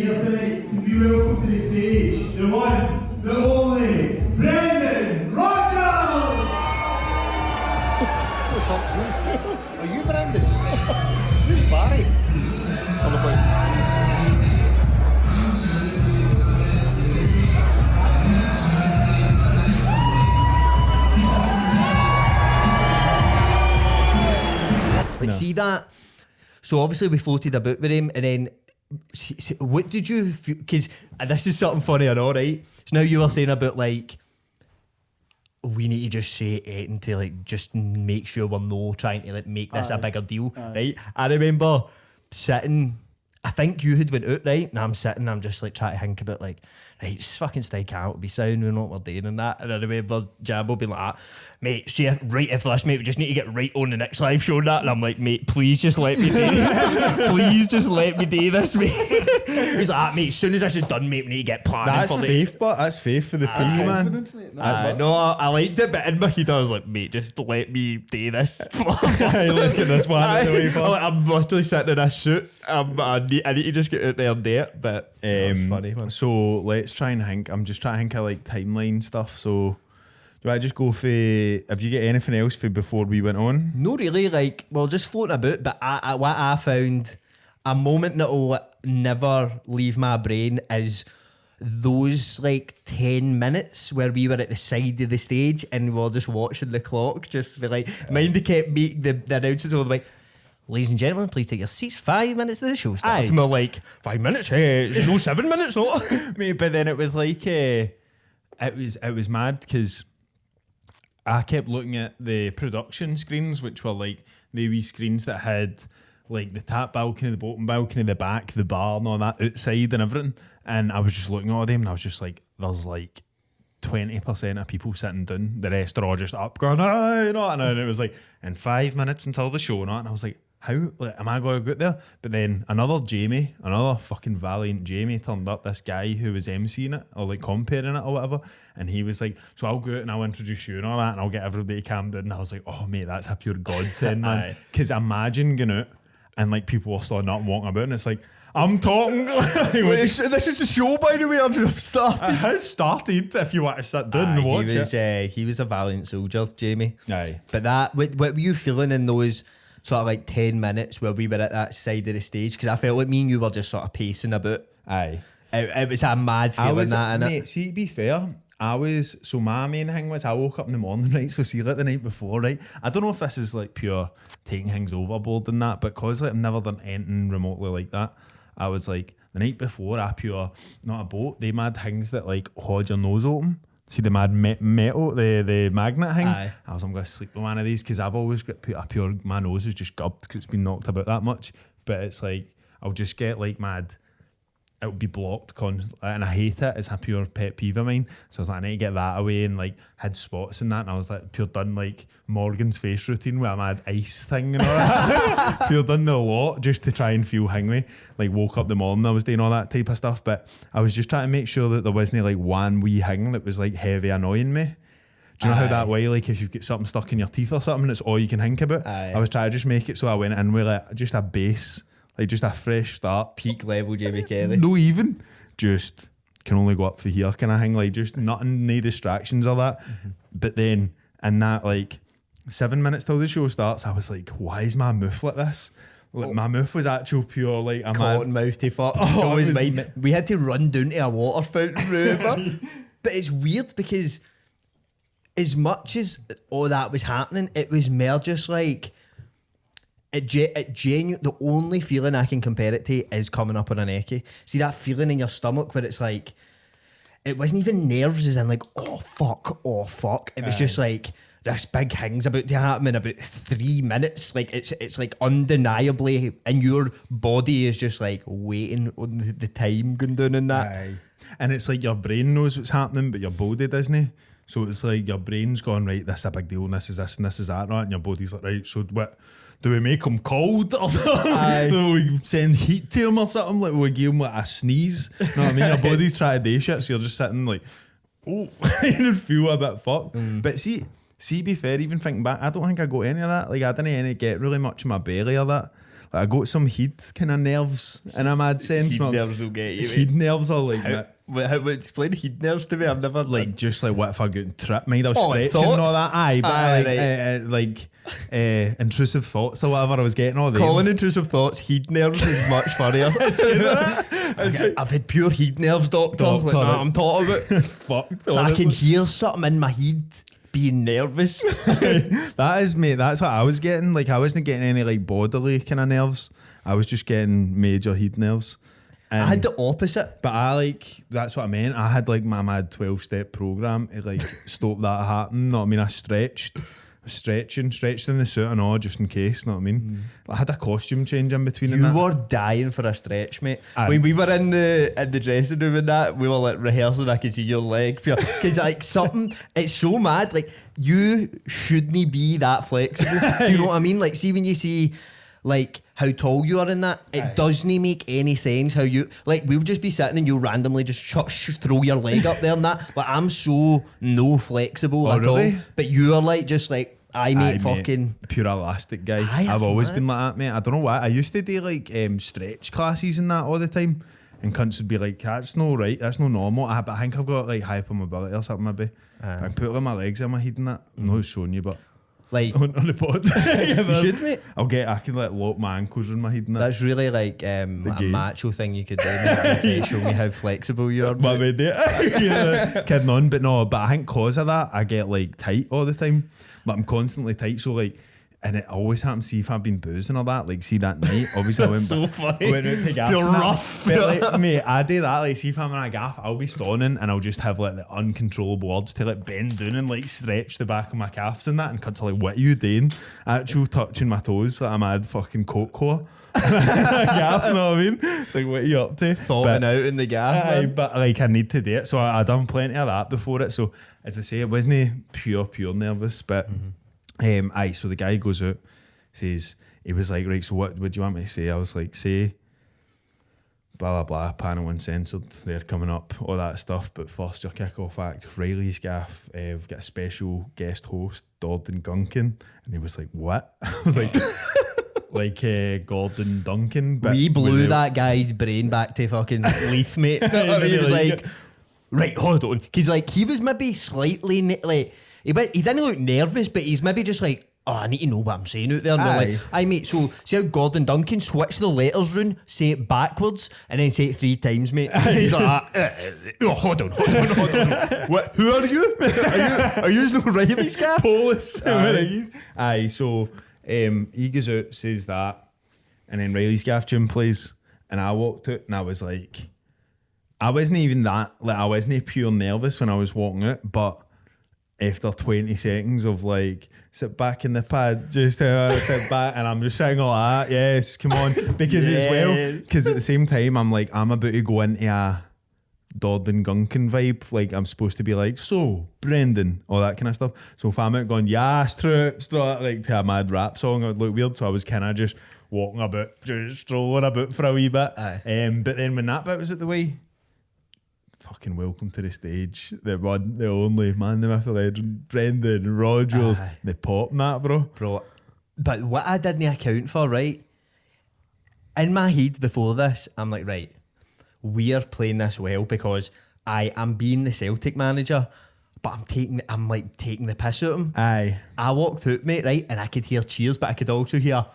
Here tonight to be welcome to the stage, the one, the only, Brendan Rodgers! Are you Brendan? Who's Barry? Like, see that? So obviously we floated about with him, and then what did you feel? Because this is something funny, I know, right? So now you were saying about like, we need to just say anything to like just make sure we're no trying to like make this a bigger deal, right? I remember sitting, I think you had went out, right? And I'm sitting, I'm just like trying to think about like, right, just fucking stay out, be sound, we know what we're doing and that. And I remember Jambo being like, mate, see, right after this, mate, we just need to get right on the next live show and that. And I'm like, mate, please just let me do this. Please just let me do this, mate. He's like, mate, as soon as this is done, mate, we need to get planning That's for the... faith, but that's faith for the P, man. Confidence, mate. No, I liked it, but in my head I was like, mate, just let me do this. Hey, look at this one. Aye. The way first. I'm literally sitting in a suit. I need to just get out there and do it, but it's funny, man. So let's try and think. I'm just trying to think of like timeline stuff. So do I just go for? Have you got anything else for before we went on? No, really, like, well, just floating about, but what I found, a moment that will never leave my brain is those like 10 minutes where we were at the side of the stage and we were just watching the clock, just be like, mind they kept making the announcers over like, ladies and gentlemen, please take your seats. 5 minutes to the show starts. And we're like, 5 minutes? Hey, it's no 7 minutes, no. Mate, but then it was like, it was mad because I kept looking at the production screens, which were like the wee screens that had like the top balcony, the bottom balcony, the back, the bar and all that outside and everything. And I was just looking at all them and I was just like, there's like 20% of people sitting down. The rest are all just up going, oh, you know, and it was like, in 5 minutes until the show, and I was like, how like, am I going to get there? But then another fucking valiant Jamie turned up, this guy who was emceeing it or like comparing it or whatever, and he was like, so I'll go out and I'll introduce you and all that and I'll get everybody calmed down. And I was like, oh mate, that's a pure godsend, man. Because imagine going out and like people were standing up and walking about and it's like, I'm talking. This is the show, by the way. I've started. It has started if you want to sit down and watch it. He was a valiant soldier, Jamie. Aye. But that, what were you feeling in those sort of like 10 minutes where we were at that side of the stage? Because I felt like me and you were just sort of pacing about. Aye. It was a mad feeling mate, see, to be fair, so my main thing was I woke up in the morning, right? So see, like the night before, right? I don't know if this is like pure taking things overboard and that, but because like I've never done anything remotely like that, I was like, the night before, not a boat, they mad things that like hold your nose open. See the mad metal, the magnet things? Aye. I'm going to sleep with one of these because I've always got my nose is just gubbed because it's been knocked about that much. But it's like, I'll just get like mad, it'll be blocked constantly, and I hate it. It's a pure pet peeve of mine. So I was like, I need to get that away, and like had spots in that, and I was like, pure done like Morgan's face routine with a mad ice thing and all that. Pure done the lot just to try and feel hungry. Like woke up the morning, I was doing all that type of stuff, but I was just trying to make sure that there wasn't like one wee thing that was like heavy annoying me. Do you know how that way, like if you've got something stuck in your teeth or something, it's all you can think about? Aye. I was trying to just make it so I went in with like just a base, like just a fresh start. peak level Jamie Kelly. No, even just can only go up for here kind of thing, like just nothing, no distractions or that. But then in that like 7 minutes till the show starts, I was like, why is my mouth like this? Like, my mouth was actual pure like a Cotton mouth to fuck. Oh, So was it was mine. We had to run down to a water fountain, remember? But it's weird because as much as all that was happening, it was more just like the only feeling I can compare it to is coming up on an eckie. See that feeling in your stomach where it's like, it wasn't even nerves as in like, oh fuck. It was just like, this big thing's about to happen in about 3 minutes. Like it's like undeniably, and your body is just like waiting on the time going down in that. Aye. And it's like your brain knows what's happening, but your body doesn't. So it's like your brain's gone, right, this is a big deal, and this is this and this is that, right? And your body's like, right, so what? Do we make them cold or something? Do we send heat to them or something? Like, we give them like a sneeze? You know what I mean? Your body's trying to do shit, so you're just sitting like, oh, you feel a bit fucked. But see, to be fair, even thinking back, I don't think I got any of that. Like, I didn't get really much in my belly or that. Like, I got some heat kind of nerves in a mad sense. Heat nerves will get you. Heat nerves are like that. How explain heat nerves to me? I've never Like, just like, what if I get tripped? Mind I was like stretching and all thoughts? that. Aye, but Aye, intrusive thoughts or whatever I was getting all them. calling intrusive thoughts heat nerves is much funnier. I've had pure heat nerves, doctor. Like, nah, I'm talking about. Fuck. So I can hear something in my head being nervous. That is, mate, that's what I was getting. Like, I wasn't getting any like bodily kind of nerves. I was just getting major heat nerves. I had the opposite. But that's what I meant. I had like my mad 12-step program to like stop that happening. Know what I mean? I stretched in the suit and all just in case. Know what I mean? I had a costume change in between. You were dying for a stretch, mate. Aye. When we were in the dressing room and that, we were like rehearsing. I could see your leg because like something. It's so mad. Like you shouldn't be that flexible. You know what I mean? Like see when you see like how tall you are in that, it doesn't make any sense how you, like we would just be sitting and you randomly just throw your leg up there and that. Like I'm so no flexible at really? all. But you are like just like mate, fucking pure elastic guy. Aye, I've always mad. been like that, mate. I don't know why. I used to do like stretch classes and that all the time, and cunts would be like, that's no right, that's no normal. But I think I've got like hypermobility or something maybe. I can put like my legs in my head and that. I'm not showing you, but Like, on the pod. you should, mate. I can like lock my ankles in my head and that. That's really like a game. macho thing you could do, mate, and say, show me how flexible you are. But mate. kidding on, but no, but I think cause of that, I get like tight all the time. But I'm constantly tight, so like, and it always happens. See if I've been boozing or that. Like, see that night, obviously I went. So funny. I went out to Gaff. You're rough. But like, mate, I do that. Like, see if I'm in a Gaff, I'll be stoning and I'll just have like the uncontrollable urge to like bend down and like stretch the back of my calves and that. And cunts are like, what are you doing? Actual touching my toes like I'm had fucking coke core. Gaff, you know what I mean? It's like, what are you up to? Thawing out in the Gaff. Aye, man. but like I need to do it. So I done plenty of that before it. So as I say, it wasn't pure nervous, but aye. So the guy goes out, says he was like, right. So what do you want me to say? I was like, say blah blah blah. Panel uncensored. They're coming up, all that stuff. But first, your kick-off act, Reilly's Gaff. We've got a special guest host, Gordon Gunkin, and he was like, what? I was like. Like Gordon Duncan. But We blew that guy's brain back to fucking Leith, mate. He was like, right, hold on. Because like, he was maybe slightly, like, he didn't look nervous, but he's maybe just like, oh, I need to know what I'm saying out there. And they're like, aye, mate, so see how Gordon Duncan switch the letters round, say it backwards, and then say it 3 times, mate. He's like, oh, hold on. What? Who are you? Are you no Reilly's guy? Polish. Aye, so he goes out, says that, and then Reilly's Gaff tune plays, and I walked out and I was like, I wasn't even that, like I wasn't pure nervous when I was walking out, but after 20 seconds of like, sit back in the pad, just sit back, and I'm just saying all that, yes, come on, because as well, because at the same time, I'm like, I'm about to go into a Gordon Gunkin vibe, like I'm supposed to be like, so Brendan, all that kind of stuff. So if I'm out going, yes, troops, like to a mad rap song, it would look weird. So I was kind of just walking about, just strolling about for a wee bit. But then when that bit was at the way, fucking welcome to the stage, the one, the only man, the myth, the legend, Brendan Rodgers, the pop and that, bro. But what I didn't account for, right? In my head before this, I'm like, right, we are playing this well because I am being the Celtic manager, but I'm like taking the piss out of him. Aye. I walked out, mate, right, and I could hear cheers, but I could also hear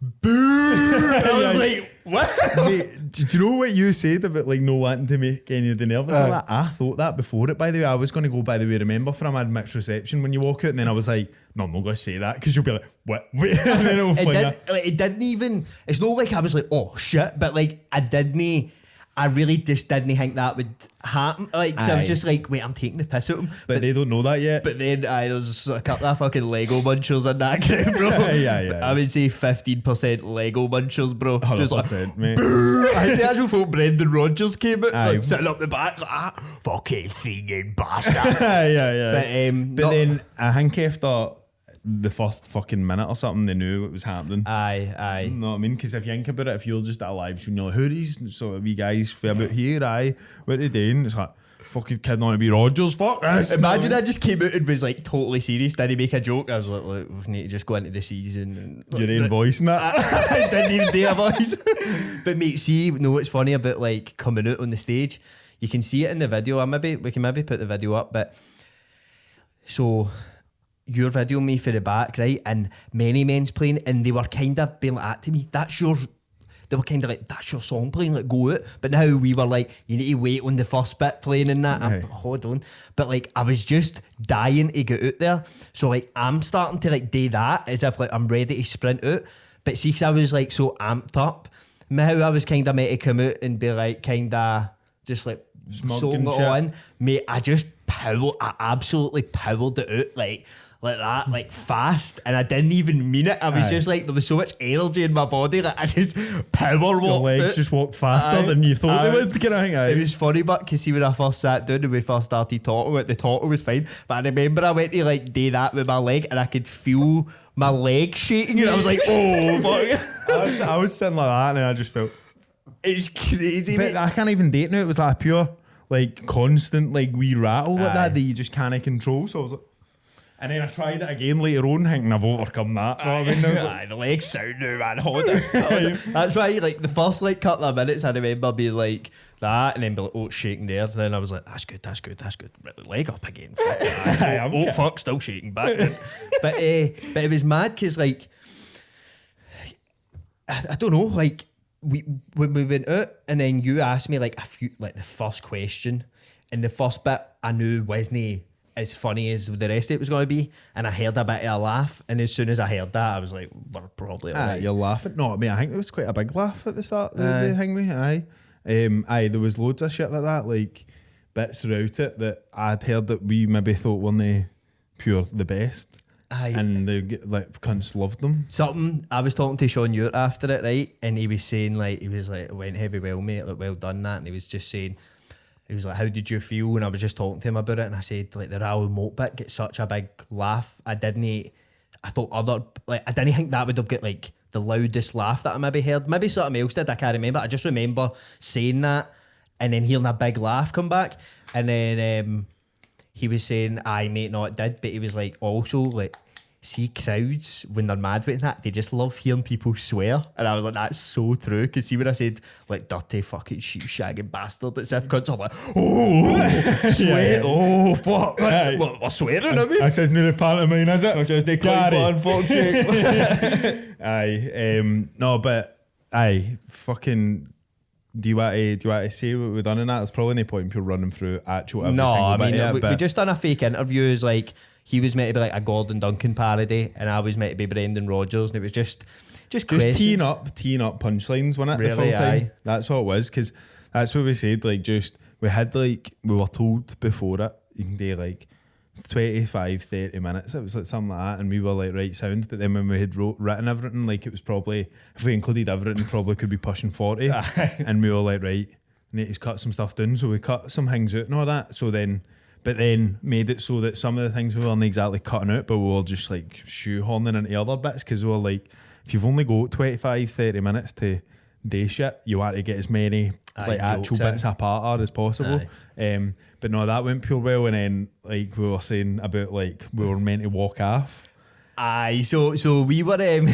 boo. I was like, what? Mate, do you know what you said about like no wanting to make any of the nervous? I thought that before it, by the way. I was going to go, by the way, remember from I had mixed reception when you walk out, and then I was like, no, I'm not going to say that because you'll be like, what? And then it'll it didn't even, it's not like I was like, oh shit, but like I really just didn't think that would happen. Like, so I was just like, wait, I'm taking the piss out of him. But they don't know that yet. But then there was a couple of fucking Lego munchers in that group, bro. Yeah. I would say 15% Lego munchers, bro. 100%, Just like, mate. I the actual folk Brendan Rodgers came out, like, sitting up the back, like, fucking singing bastard. Yeah. But then I think after the first fucking minute or something, they knew what was happening. Aye. You know what I mean? Because if you think about it, if you're just at a live show and you're like, who are these sort of wee guys for about here, what are they doing? It's like, fucking kidding on to be Rodgers, fuck this. Imagine I just came out and was like totally serious, didn't make a joke. I was like, look, we need to just go into the season. And, your own voice and that. I didn't even do a voice. But mate, see, you know what's funny about like coming out on the stage? You can see it in the video. We can maybe put the video up, but so your video me for the back, right? And Many Men's playing, and they were kind of being like that to me. They were kind of like, that's your song playing, like go out. But now we were like, you need to wait on the first bit playing and that. Hold on. But like, I was just dying to get out there. So like, I'm starting to like do that as if like I'm ready to sprint out. But see, 'cause I was like so amped up, how I was kind of meant to come out and be like kind of just like song it on. Mate, I absolutely powered it out like that, like fast, and I didn't even mean it. I was just like, there was so much energy in my body, like I just power walked. Your legs just walked faster than you thought they would. It was funny, but because see, when I first sat down and we first started talking, like, the talking was fine, but I remember I went to like do that with my leg, and I could feel my leg shaking, and I was like, oh fuck. I was sitting like that, and I just felt it's crazy. But I can't even date now. It was like pure, like constant, like wee rattle like that you just can't control. So I was like, And then I tried it again later on, thinking I've overcome that. I mean, Aye, the legs sound new, man. Hold it. That's why, like, the first like couple of minutes, I remember being like that, and then be like, oh, it's shaking there. Then I was like, that's good. Leg up again. Fuck, fuck, still shaking back. but it was mad because, like, I don't know, like, when we went out, and then you asked me like the first question, and the first bit I knew wasn't as funny as the rest of it was going to be, and I heard a bit of a laugh, and as soon as I heard that, I was like, we're probably alright. You're laughing. No, I mean, I think there was quite a big laugh at the start of the thing with there was loads of shit like that, like bits throughout it that I'd heard that we maybe thought weren't pure the best. And the like cunts loved them. Something, I was talking to Sean Ewart after it, right, and he was saying like, it went heavy well, mate, like, well done that, and he was just saying, he was like, how did you feel? And I was just talking to him about it, and I said, like, the Raoul Moat bit gets such a big laugh. I didn't think that would have got like the loudest laugh that I maybe heard. Maybe something else did, I can't remember. I just remember saying that and then hearing a big laugh come back, and then he was saying, aye mate, no it did, but he was like, also, like, see crowds when they're mad with that, they just love hearing people swear. And I was like, that's so true, because see when I said like dirty fucking sheep shagging bastard, it's if cunts are like, oh swear, oh fuck, what, we're swearing, I mean, This isn't the pantomime, is it? it's just they climb on, fuck's sake. No, but fucking. Do you want to say what we've done in that? There's probably no point in people running through actual every No, single I bit mean, of it, we but just done a fake interview. As like, he was meant to be like a Gordon Duncan parody, and I was meant to be Brendan Rodgers, and it was just teeing up punchlines, wasn't it? Really, the full time. aye. That's all it was, because that's what we said. Like, just we were told before it you can do like 25-30 minutes. It was like something like that, and we were like, right, sound. But then when we had written everything, like, it was probably, if we included everything, probably could be pushing 40. And we were like, right, need to cut some stuff down, so we cut some things out and all that. So then, but then made it so that some of the things we weren't exactly cutting out, but we were just like shoehorning into other bits, because we were like, if you've only got 25-30 minutes to do shit, you want to get as many like actual bits apart as possible. But no, that went pure well. And then, like we were saying about, like, we were meant to walk off. Aye, so we were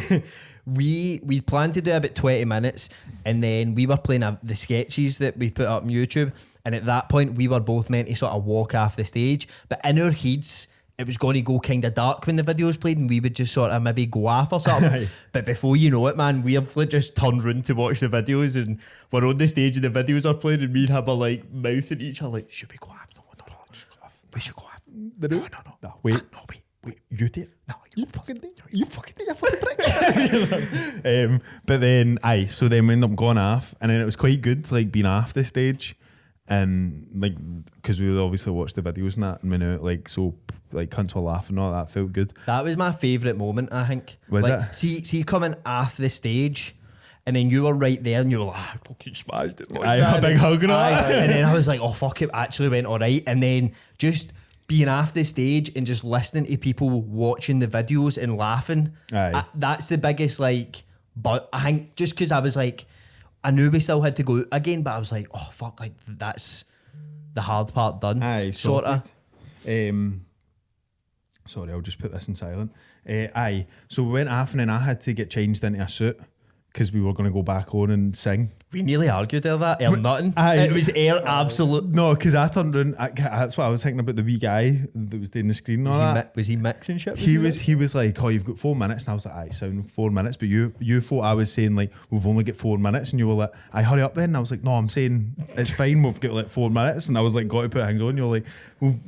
we planned to do about 20 minutes, and then we were playing the sketches that we put up on YouTube, and at that point we were both meant to sort of walk off the stage, but in our heads it was going to go kind of dark when the videos played, and we would just sort of maybe go off or something. But before you know it, man, we have just turned round to watch the videos, and we're on the stage and the videos are playing, and me and him are like mouthing each other like, should we go off? No, just go off. We should go off. No, wait. Wait, you did? No, you fucking did. You fucking did. You fucking prick. But then, so then we ended up going off, and then it was quite good, like, being off the stage, and like, because we would obviously watch the videos and that, and we knew it, like, so, like, cunts were laughing and all that felt good. That was my favourite moment, I think. Was like, it? See coming off the stage, and then you were right there, and you were like, I fucking smashed it. A big hug and all that. And then I was like, oh fuck, it actually went alright. And then just being off the stage and just listening to people watching the videos and laughing, that's the biggest, like, but I think just because I was like, I knew we still had to go again, but I was like, oh fuck, like, that's the hard part done. Sort of. Sorry, I'll just put this in silent. So we went off, and then I had to get changed into a suit, because we were going to go back on and sing. We nearly argued there that nothing. It was absolute. No, because I turned around. That's what I was thinking about, the wee guy that was doing the screen and all that. Was he mixing shit? He was like, oh, you've got 4 minutes. And I was like, aye, sound 4 minutes. But you thought I was saying, like, we've only got 4 minutes. And you were like, I hurry up then. And I was like, no, I'm saying it's fine. We've got like 4 minutes. And I was like, got to put things on. You're like, well,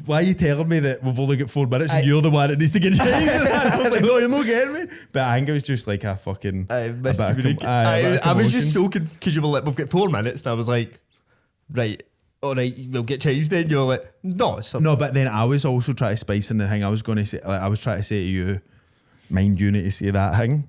why are you telling me that we've only got 4 minutes and you're the one that needs to get changed? I was like, no, you're not getting me. But I think it was just like a fucking... I was just so confused, because you were like, we've got 4 minutes, and I was like, right, all right, we'll get changed then. You're like, no, it's no, but then I was also trying to spice in the thing. I was going to say, like, I was trying to say to you, mind you need to say that thing,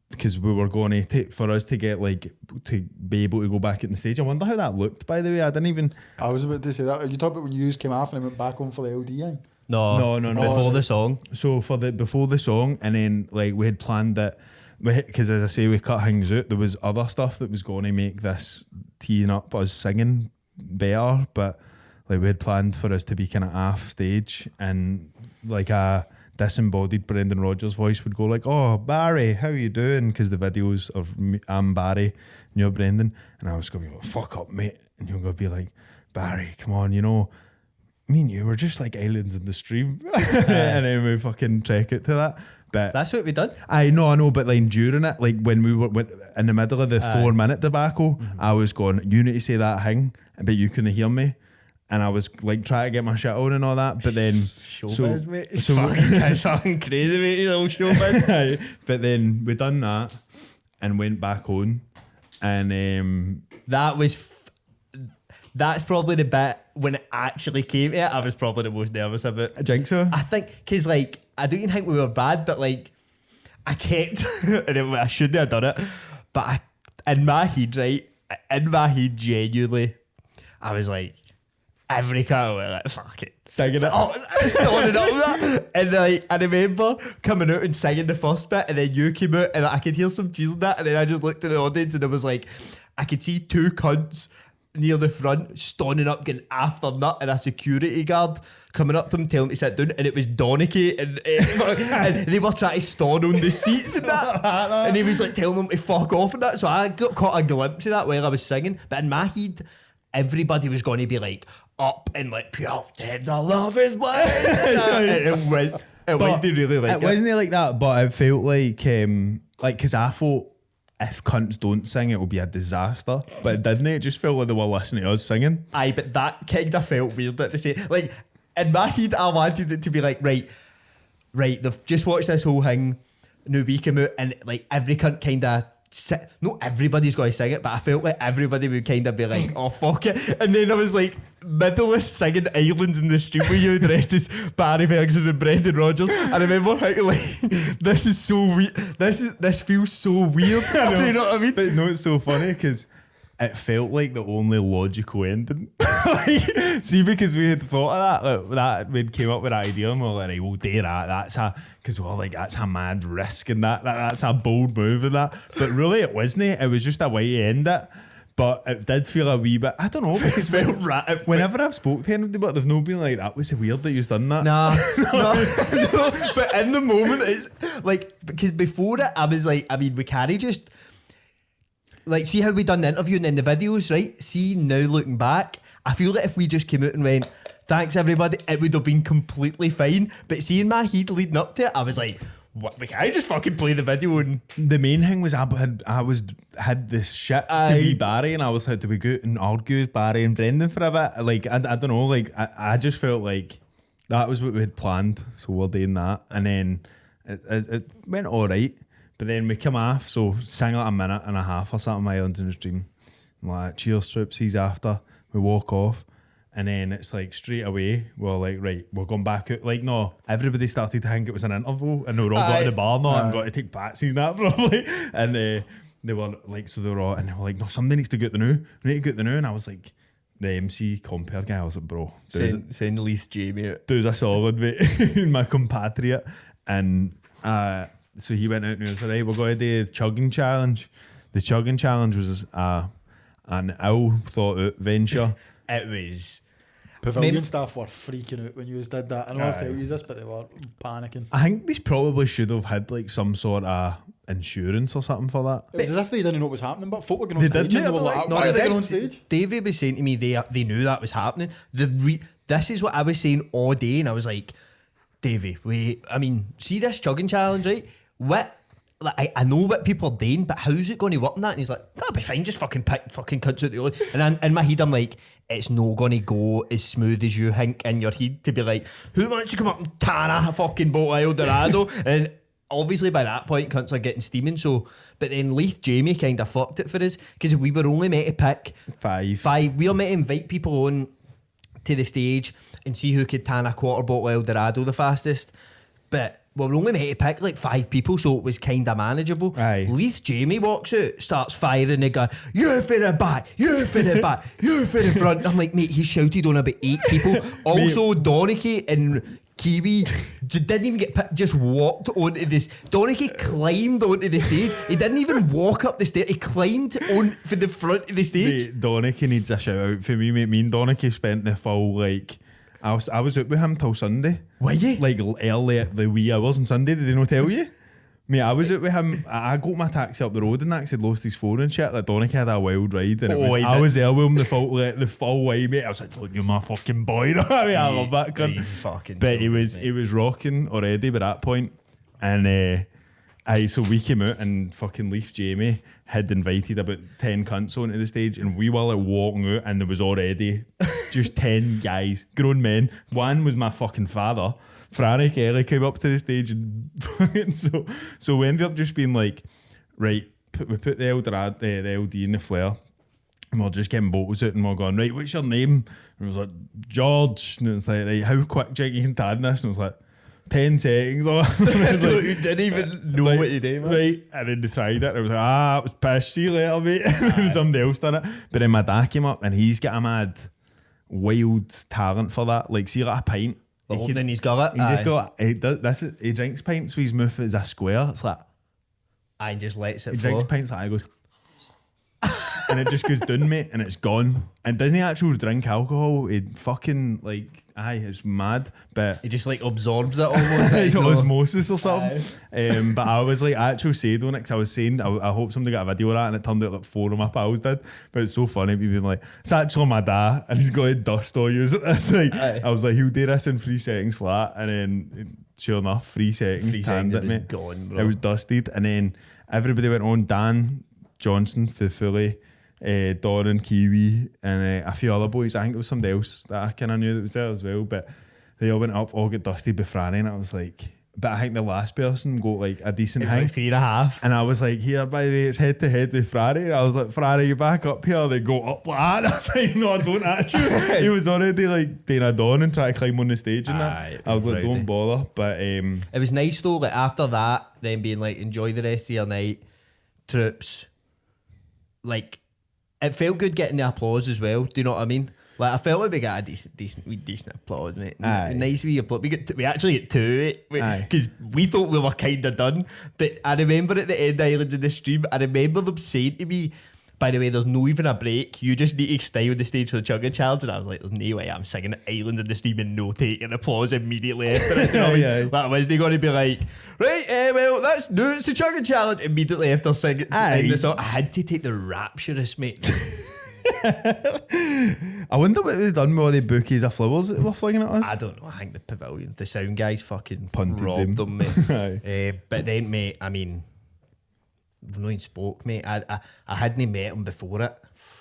because we were going to for us to get, like, to be able to go back on the stage. I wonder how that looked, by the way. I was about to say that. You talking about when you came off and I went back on for the LD thing? No. Before the song. So before the song, and then, like, we had planned that, because as I say, we cut things out. There was other stuff that was going to make this teeing up us singing better, but like we had planned for us to be kind of off stage, and like a disembodied Brendan Rodgers voice would go like, "Oh, Barry, how are you doing?" Because the videos of me, I'm Barry and you're Brendan, and I was going to be like, "Fuck up, mate," and you're going to be like, "Barry, come on, you know, me and you were just like aliens in the stream," and then we fucking trek it to that. But That's what we done. I know, but like during it, like when we were in the middle of the 4-minute debacle, I was going, "You need to say that thing," but you couldn't hear me. And I was like trying to get my shit on and all that, but then Showbiz, mate. It's fucking crazy, mate. You know, showbiz. But then we done that and went back on, and That's probably the bit when it actually came to it, I was probably the most nervous about. I think so. I think, because like, I don't even think we were bad, but like, I kept, and I shouldn't have done it, but in my head, genuinely, I was like, every car were like, fuck it, singing it. Oh, starting up that. And like, I remember coming out and singing the first bit, and then you came out, and I could hear some cheers in that, and then I just looked at the audience, and I was like, I could see 2 cunts near the front, standing up, getting after nut, and a security guard coming up to him, telling him to sit down, and it was Donicky, and they were trying to stand on the seats and that, and he was like telling them to fuck off and that, so I got caught a glimpse of that while I was singing, but in my head, everybody was going to be like, up and like, pure tender love is blind. It wasn't really like it. Wasn't like that, but it felt like, because I thought, if cunts don't sing, it will be a disaster. But it didn't. It just felt like they were listening to us singing. Aye, but that kind of felt weird at the same. Like, in my head, I wanted it to be like, right, they've just watched this whole thing, new week come out, and like every cunt kind of, not everybody's going to sing it, but I felt like everybody would kind of be like, oh, fuck it. And then I was like, middle-ist singing Islands in the Street with you, dressed as Barry Ferguson and Brendan Rodgers. I remember how like, this is so weird. This feels so weird. You know what I mean? But no, it's so funny because it felt like the only logical ending. Like, see, because we had thought of that we'd came up with that idea, and we were like, right, we'll do that. Because we were like, that's a mad risk, and that's a bold move, and that. But really, it wasn't. It was just a way to end it. But it did feel a wee bit, I don't know, because whenever I've spoke to anybody, but they've not been like, that was weird that you've done that. Nah, no. But in the moment, it's like, because before it, I was like, I mean, we carry just, like, see how we done the interview and then the videos, right? See, now looking back, I feel like if we just came out and went, thanks everybody, it would have been completely fine. But seeing my head leading up to it, I was like, what? I just fucking play the video. And the main thing was I had this shit to be Barry, and I was had to be good and argue with Barry and Brendan for a bit. Like I don't know, like I just felt like that was what we had planned, so we're doing that, and then it went all right. But then we come off, so sang like a minute and a half or something, Islands in the Stream. I'm like, cheers, Troopsies. After we walk off. And then it's like straight away, we're like, right, we're going back out. Like, no, everybody started to think it was an interval, and they were all got to the bar now and got to take backsies and that probably. And they were like, so they were all, and they were like, no, somebody needs to get the new. We need to get the new. And I was like, the MC compare guy, I was like, bro, send Leith Jamie out. Do us a solid, mate. My compatriot. And so he went out and he was like, right, we're going to do the chugging challenge. The chugging challenge was an ill thought out venture. It was. Pavilion staff were freaking out when you did that. I don't know if they use this, but they were panicking. I think we probably should have had like some sort of insurance or something for that. It was as if they didn't know what was happening, but folk were going on stage and they were like, why are they going on stage? Davey was saying to me they knew that was happening. This is what I was saying all day, and I was like, Davey, see this chugging challenge, right? What? Like, I know what people are doing, but how's it going to work in that? And he's like, that'll be fine, just fucking pick fucking cunts out the audience. And then in my head, I'm like, it's not going to go as smooth as you think in your head to be like, who wants to come up and tan a fucking boat of El Dorado? And obviously by that point, cunts are getting steaming. So, but then Leith Jamie kind of fucked it for us because we were only meant to pick five. We were meant to invite people on to the stage and see who could tan a quarter bottle of El Dorado the fastest. But we were only meant to pick like 5 people, so it was kind of manageable. Aye. Leith Jamie walks out, starts firing the gun. You for the back, you for the back, you for the front. I'm like, mate, he shouted on about 8 people. Also, Donicky and Kiwi didn't even get just walked onto this. Donachie climbed onto the stage. He didn't even walk up the stairs. He climbed on for the front of the stage. Mate, Donachie needs a shout out for me, mate. Me and Donachie spent the full like. I was out with him till Sunday. Were you? Like early at the wee hours on Sunday. Did they not tell you? Mate, I was out with him. I got my taxi up the road and that he'd lost his phone and shit. Like Donachie had a wild ride and I was there with him the full way, mate. I was like, look, you're my fucking boy. I mean, I love that cunt. But he was rocking already by that point. And so we came out and fucking Leaf Jamie had invited about 10 cunts onto the stage and we were like walking out and there was already just 10 guys, grown men. One was my fucking father. Franny Kelly came up to the stage and so we ended up just being like, right, we put the LD in the flare and we're just getting bottles out and we're going, right, what's your name? And it was like, George. And it was like, right, how quick do you can tan this? And it was like, 10 seconds. You didn't even know what you did, man. Right, and then they tried it and I was like, it was piss, see you later, mate. And somebody else done it. But then my dad came up and he's got a mad wild talent for that. Like, see like a pint. Then he's got it. He drinks pints with his mouth as a square. It's like and just lets it he flow. drinks pints like he goes and it just goes down, mate, and it's gone. And doesn't he actually drink alcohol? He fucking like it's mad. But he just like absorbs it almost. It's osmosis or something. But I was like, I actually said on it because I was saying I hope somebody got a video of that and it turned out like 4 of my pals did. But it's so funny being like, it's actually my dad and he's got to dust all use it. It's like I was like, he'll do this in 3 seconds flat, and then sure enough, 3 seconds tanned it, mate. Gone, bro. It was dusted, and then everybody went on. Dan Johnson, Fully, Don and Kiwi, and a few other boys. I think there was somebody else that I kind of knew that was there as well, but they all went up, all got dusted by Franny, and I was like, but I think the last person got like a decent hang. Like 3.5. And I was like, here, by the way, it's head to head with Franny. And I was like, Franny, you back up here. They go up like that. And I was like, no, I don't actually. He was already like doing a dawn and trying to climb on the stage and that. I was like, don't bother. But it was nice though, like after that, then being like, enjoy the rest of your night, troops. Like, it felt good getting the applause as well. Do you know what I mean? Like, I felt like we got a decent applause, mate. Aye. Nice wee applause. We actually get 2 because we thought we were kind of done. But I remember at the end of Islands in the Stream, I remember them saying to me, by the way, there's no even a break. You just need to stay on the stage for the chugging challenge. And I was like, there's no way I'm singing Islands in the Stream and no taking applause immediately after it. You know what I mean? Yeah. Like, was they going to be like, right, well, let's do it's the chugging challenge immediately after singing the song? I had to take the rapturous, mate. I wonder what they've done with all the bouquets of flowers that were flinging at us. I don't know. I think the pavilion, the sound guys fucking Punted robbed them, mate. Aye. But then, mate, I mean, we've not even spoke, mate. I hadn't met him before it.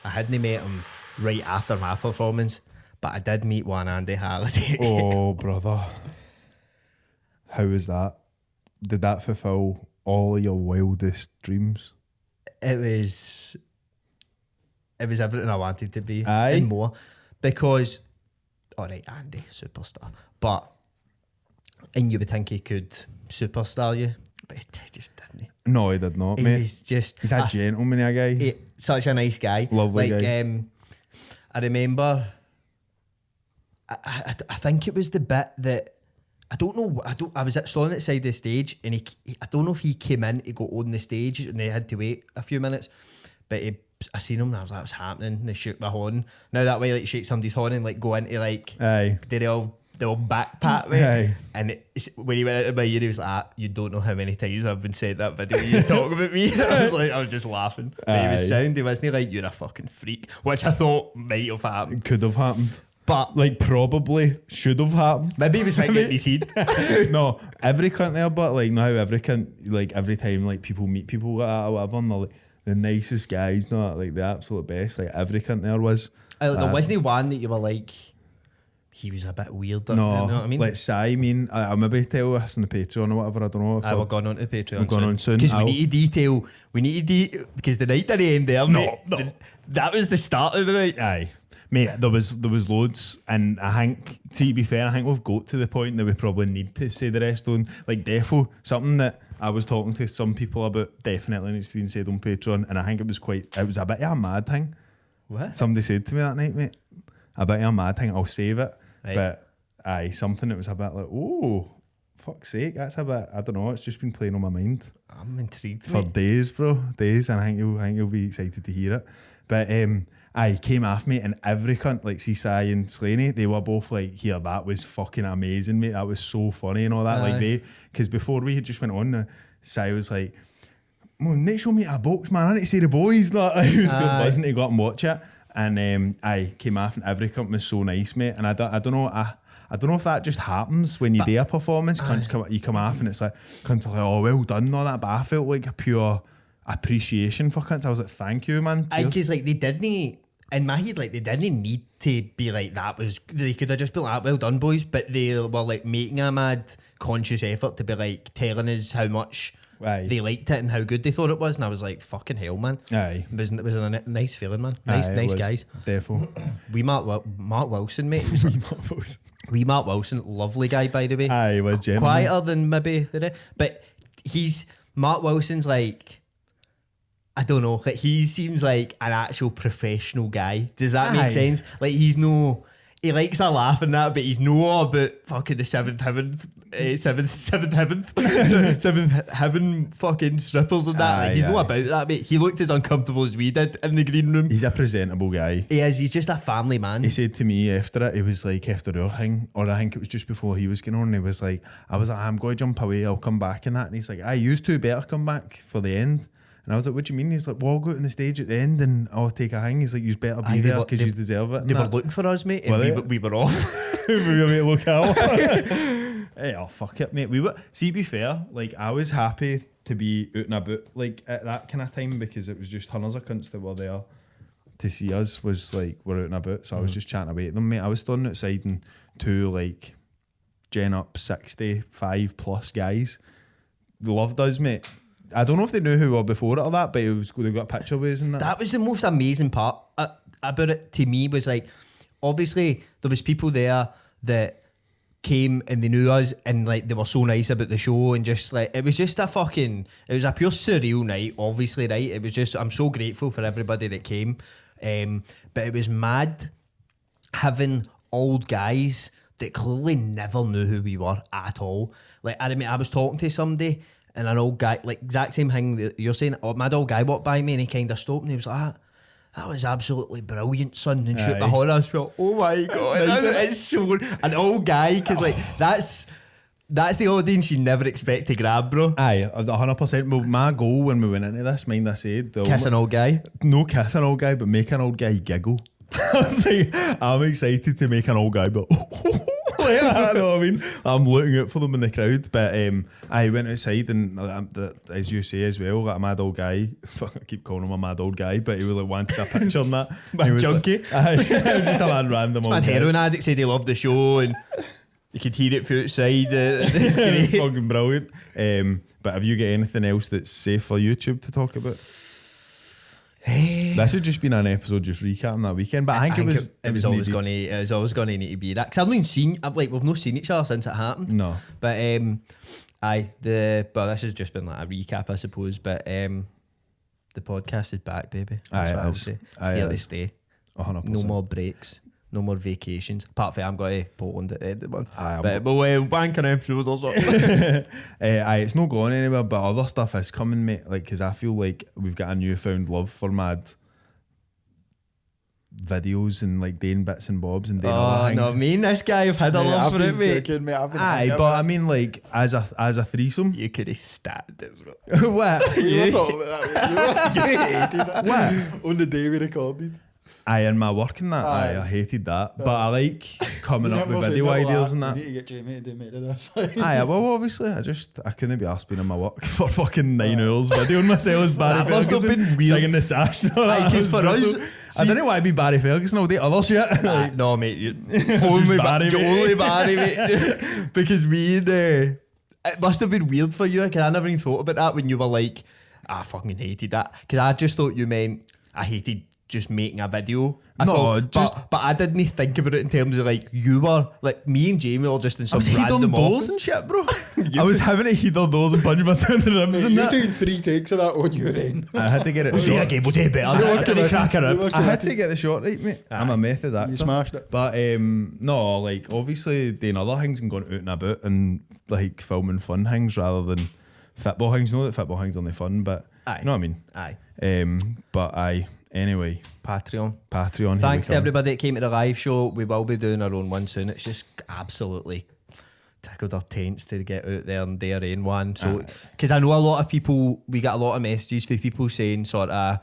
I hadn't met him right after my performance, but I did meet one Andy Halliday. Oh, brother. How was that? Did that fulfill all of your wildest dreams? It was everything I wanted to be. Aye. And more. Because, alright, Andy, superstar. And you would think he could superstar you, but he just didn't. No, he did not, mate. He's just... He's a gentleman, a guy. Such a nice guy. Lovely guy. I remember... I think it was the bit that... I was standing outside the stage and I don't know if he came in to go on the stage and they had to wait a few minutes, but I seen him and I was like, what's happening? And they shook my horn. Now that way, like, shake somebody's horn and like go into like... Aye. They all back pat me. Aye. And when he went into my ear, he was like, you don't know how many times I've been saying that video. You talk about me. I was just laughing. But he was sound. He wasn't like, you're a fucking freak, which I thought might have happened. Could have happened. But like probably should have happened. Maybe he was trying to get his head. No, every cunt there, but like now every cunt, like every time like people meet people like that or whatever, and they're like the nicest guys, not like the absolute best. Like every cunt there was. There wasn't one that you were like, he was a bit weird. No, you know what I mean? let's say, I mean, I'll maybe tell us on the Patreon or whatever. I don't know. If we're going on to the Patreon. We're going on soon. Because we need to detail. Because the night at the end there, No. that was the start of the night. Aye. Mate, there was loads, and I think, to be fair, I think we've got to the point that we probably need to say the rest on. Like defo, something that I was talking to some people about definitely needs to be said on Patreon, and I think it was a bit of a mad thing. What? Somebody said to me that night, mate, a bit of a mad thing, I'll save it, Right. but something that was a bit like, oh, fuck's sake, that's a bit, I don't know, it's just been playing on my mind I'm intrigued. for days, bro, days, and I think you'll be excited to hear it. But I came off me, and every cunt, like Seasai and Slaney, they were both like, here, that was fucking amazing, mate, that was so funny and all that. Like because before we had just went on, Sai was like, well, Nate, show me a box, man, I need to see the boys. Like, I was buzzing to go up and watch it. And I came off, and every cunt was so nice, mate. And I don't know if that just happens when you do a performance. You come off and it's like, cunts are like, oh, well done and all that. But I felt like a pure appreciation for cunts. I was like, thank you, man. Because like they didn't, in my head, like they didn't need to be like, they could have just been like, well done, boys. But they were like making a mad conscious effort to be like telling us how much they liked it and how good they thought it was. And I was like, fucking hell, man. Aye. It was a nice feeling, man. Nice guys. Defo. We Mark Wilson, mate. Wee Mark Wilson, lovely guy, by the way. Aye, was gentleman. Quieter than maybe the rest. But Mark Wilson's like, I don't know, like he seems like an actual professional guy. Does that make sense? Like he likes a laugh and that, but he's no about fucking the seventh heaven fucking strippers and that. Like, he's no about that, mate. He looked as uncomfortable as we did in the green room. He's a presentable guy. He is. He's just a family man. He said to me after it, he was like, after our thing, or I think it was just before he was going on, he was like, I'm going to jump away, I'll come back and that. And he's like, I used to better come back for the end. And I was like, what do you mean? He's like, well, I'll go on the stage at the end and I'll take a hang. He's like, you better be there because you deserve it. They were looking for us, mate, and we were off. We were mate, look out. Hey, oh, fuck it, mate. See, to be fair, like, I was happy to be out and about, like, at that kind of time, because it was just hundreds of cunts that were there to see us, was like, we're out and about. So I was just chatting away to them, mate. I was standing outside and two, like, gen up 65 plus guys loved us, mate. I don't know if they knew who we were before it or that, but they got a picture with us and that. That was the most amazing part about it to me, was like, obviously there was people there that came and they knew us and like they were so nice about the show, and just like it was a pure surreal night, obviously, right? It was just, I'm so grateful for everybody that came, but it was mad having old guys that clearly never knew who we were at all. Like, I was talking to somebody, and an old guy, like exact same thing that you're saying, mad old guy walked by me and he kind of stopped and he was like, that was absolutely brilliant, son, and shoot my horn. I was like, oh my God, it's so, an old guy, because like that's the audience you never expect to grab, bro. Aye, 100%. Well, my goal when we went into this, mind I said, kiss an old guy. No, kiss an old guy, but make an old guy giggle. I was like, I'm excited to make an old guy, but like that, you know what I mean? I'm looking out for them in the crowd. But I went outside, and as you say as well, like a mad old guy, I keep calling him a mad old guy, but he really wanted a picture and that. Mad junkie. It was just a mad random old guy. Heroin addict said he loved the show, and you could hear it from outside. It's great. Fucking brilliant. But have you got anything else that's safe for YouTube to talk about? This had just been an episode just recapping that weekend, but I think it was always going to need to be that, because we've not seen each other since it happened. No, but this has just been like a recap, I suppose. But the podcast is back, baby. That's what I'll say. It's here to stay. 100%. No more breaks. No more vacations. Apart from I'm going to Poland at the end of the month. But we'll bank an episode or something. It's not going anywhere, but other stuff is coming, mate. Like, because I feel like we've got a newfound love for mad videos and like doing bits and bobs and doing other things. No, me and this guy have had a love for it, mate. But I mean, like, as a threesome, you could have stabbed it, bro. What? We were talking about that. You hated that. What? On the day we recorded. In my work and that, I hated that. But I like coming up with video ideas and that. You need to get Jamie to do more of this. Well, obviously, I couldn't be asked being in my work for fucking 9 hours videoing myself as Barry Ferguson singing the sash. Because for us, I don't know why I'd be Barry Ferguson all day. Other shit. No, mate, only Barry, mate. Because it must have been weird for you, because I never even thought about that when you were like, I fucking hated that. Because I just thought you meant I hated just making a video. But I didn't think about it in terms of like you were like me and Jamie were just in some random doors and shit, bro. I was having to heat on doors and punch myself in the ribs and You're that. doing 3 takes of that on your end. I had to get it Yeah, short. okay, we'll do better. I didn't crack her up. I had to get the shot right, mate. I'm a method actor. You smashed it. But no, like obviously doing other things and going out and about and like filming fun things rather than football things. Know that football things only fun, but Aye. you know what I mean. Aye. But aye. Anyway, Patreon. Patreon. Thanks to everybody that came to the live show. We will be doing our own one soon. It's just absolutely tickled our taints to get out there and do our own one. So, because I know a lot of people, we get a lot of messages for people saying sort of,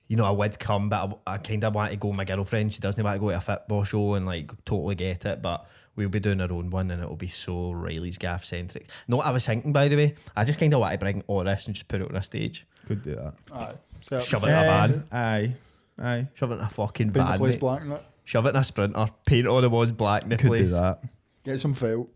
you know, I would come, but I kind of want to go with my girlfriend. She doesn't want to go to a football show and like totally get it, but we'll be doing our own one and it'll be so Reilly's Gaff centric. No, I was thinking, by the way, I just kind of want to bring all this and just put it on a stage. Could do that. Aye. Shove it in a van. Aye. Shove it in a fucking Paint the van, place mate. black and that. Shove it in a Sprinter. Paint all the walls black in the Could place. do that. Get some felt.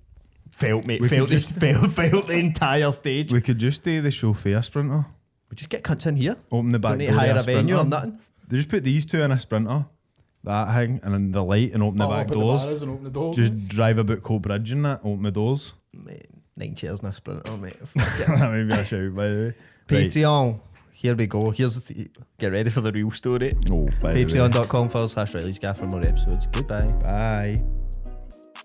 Felt, mate. We Felt could the entire stage. We could just do the show for a Sprinter. We just get cunts in here. Open the back Don't need door to hire of a venue or Sprinter. nothing. They just put these two in a Sprinter, that thing, and then the light and open the back Up at doors. The bars and open the door. Just drive about Cold Bridge and that, open the doors. Mate, 9 chairs in a Sprinter, mate. That may be a shout, by the way. Patreon. Here we go. Here's the get ready for the real story. Oh, by the way. Patreon.com/Reilly's Gaff for more episodes. Goodbye. Bye.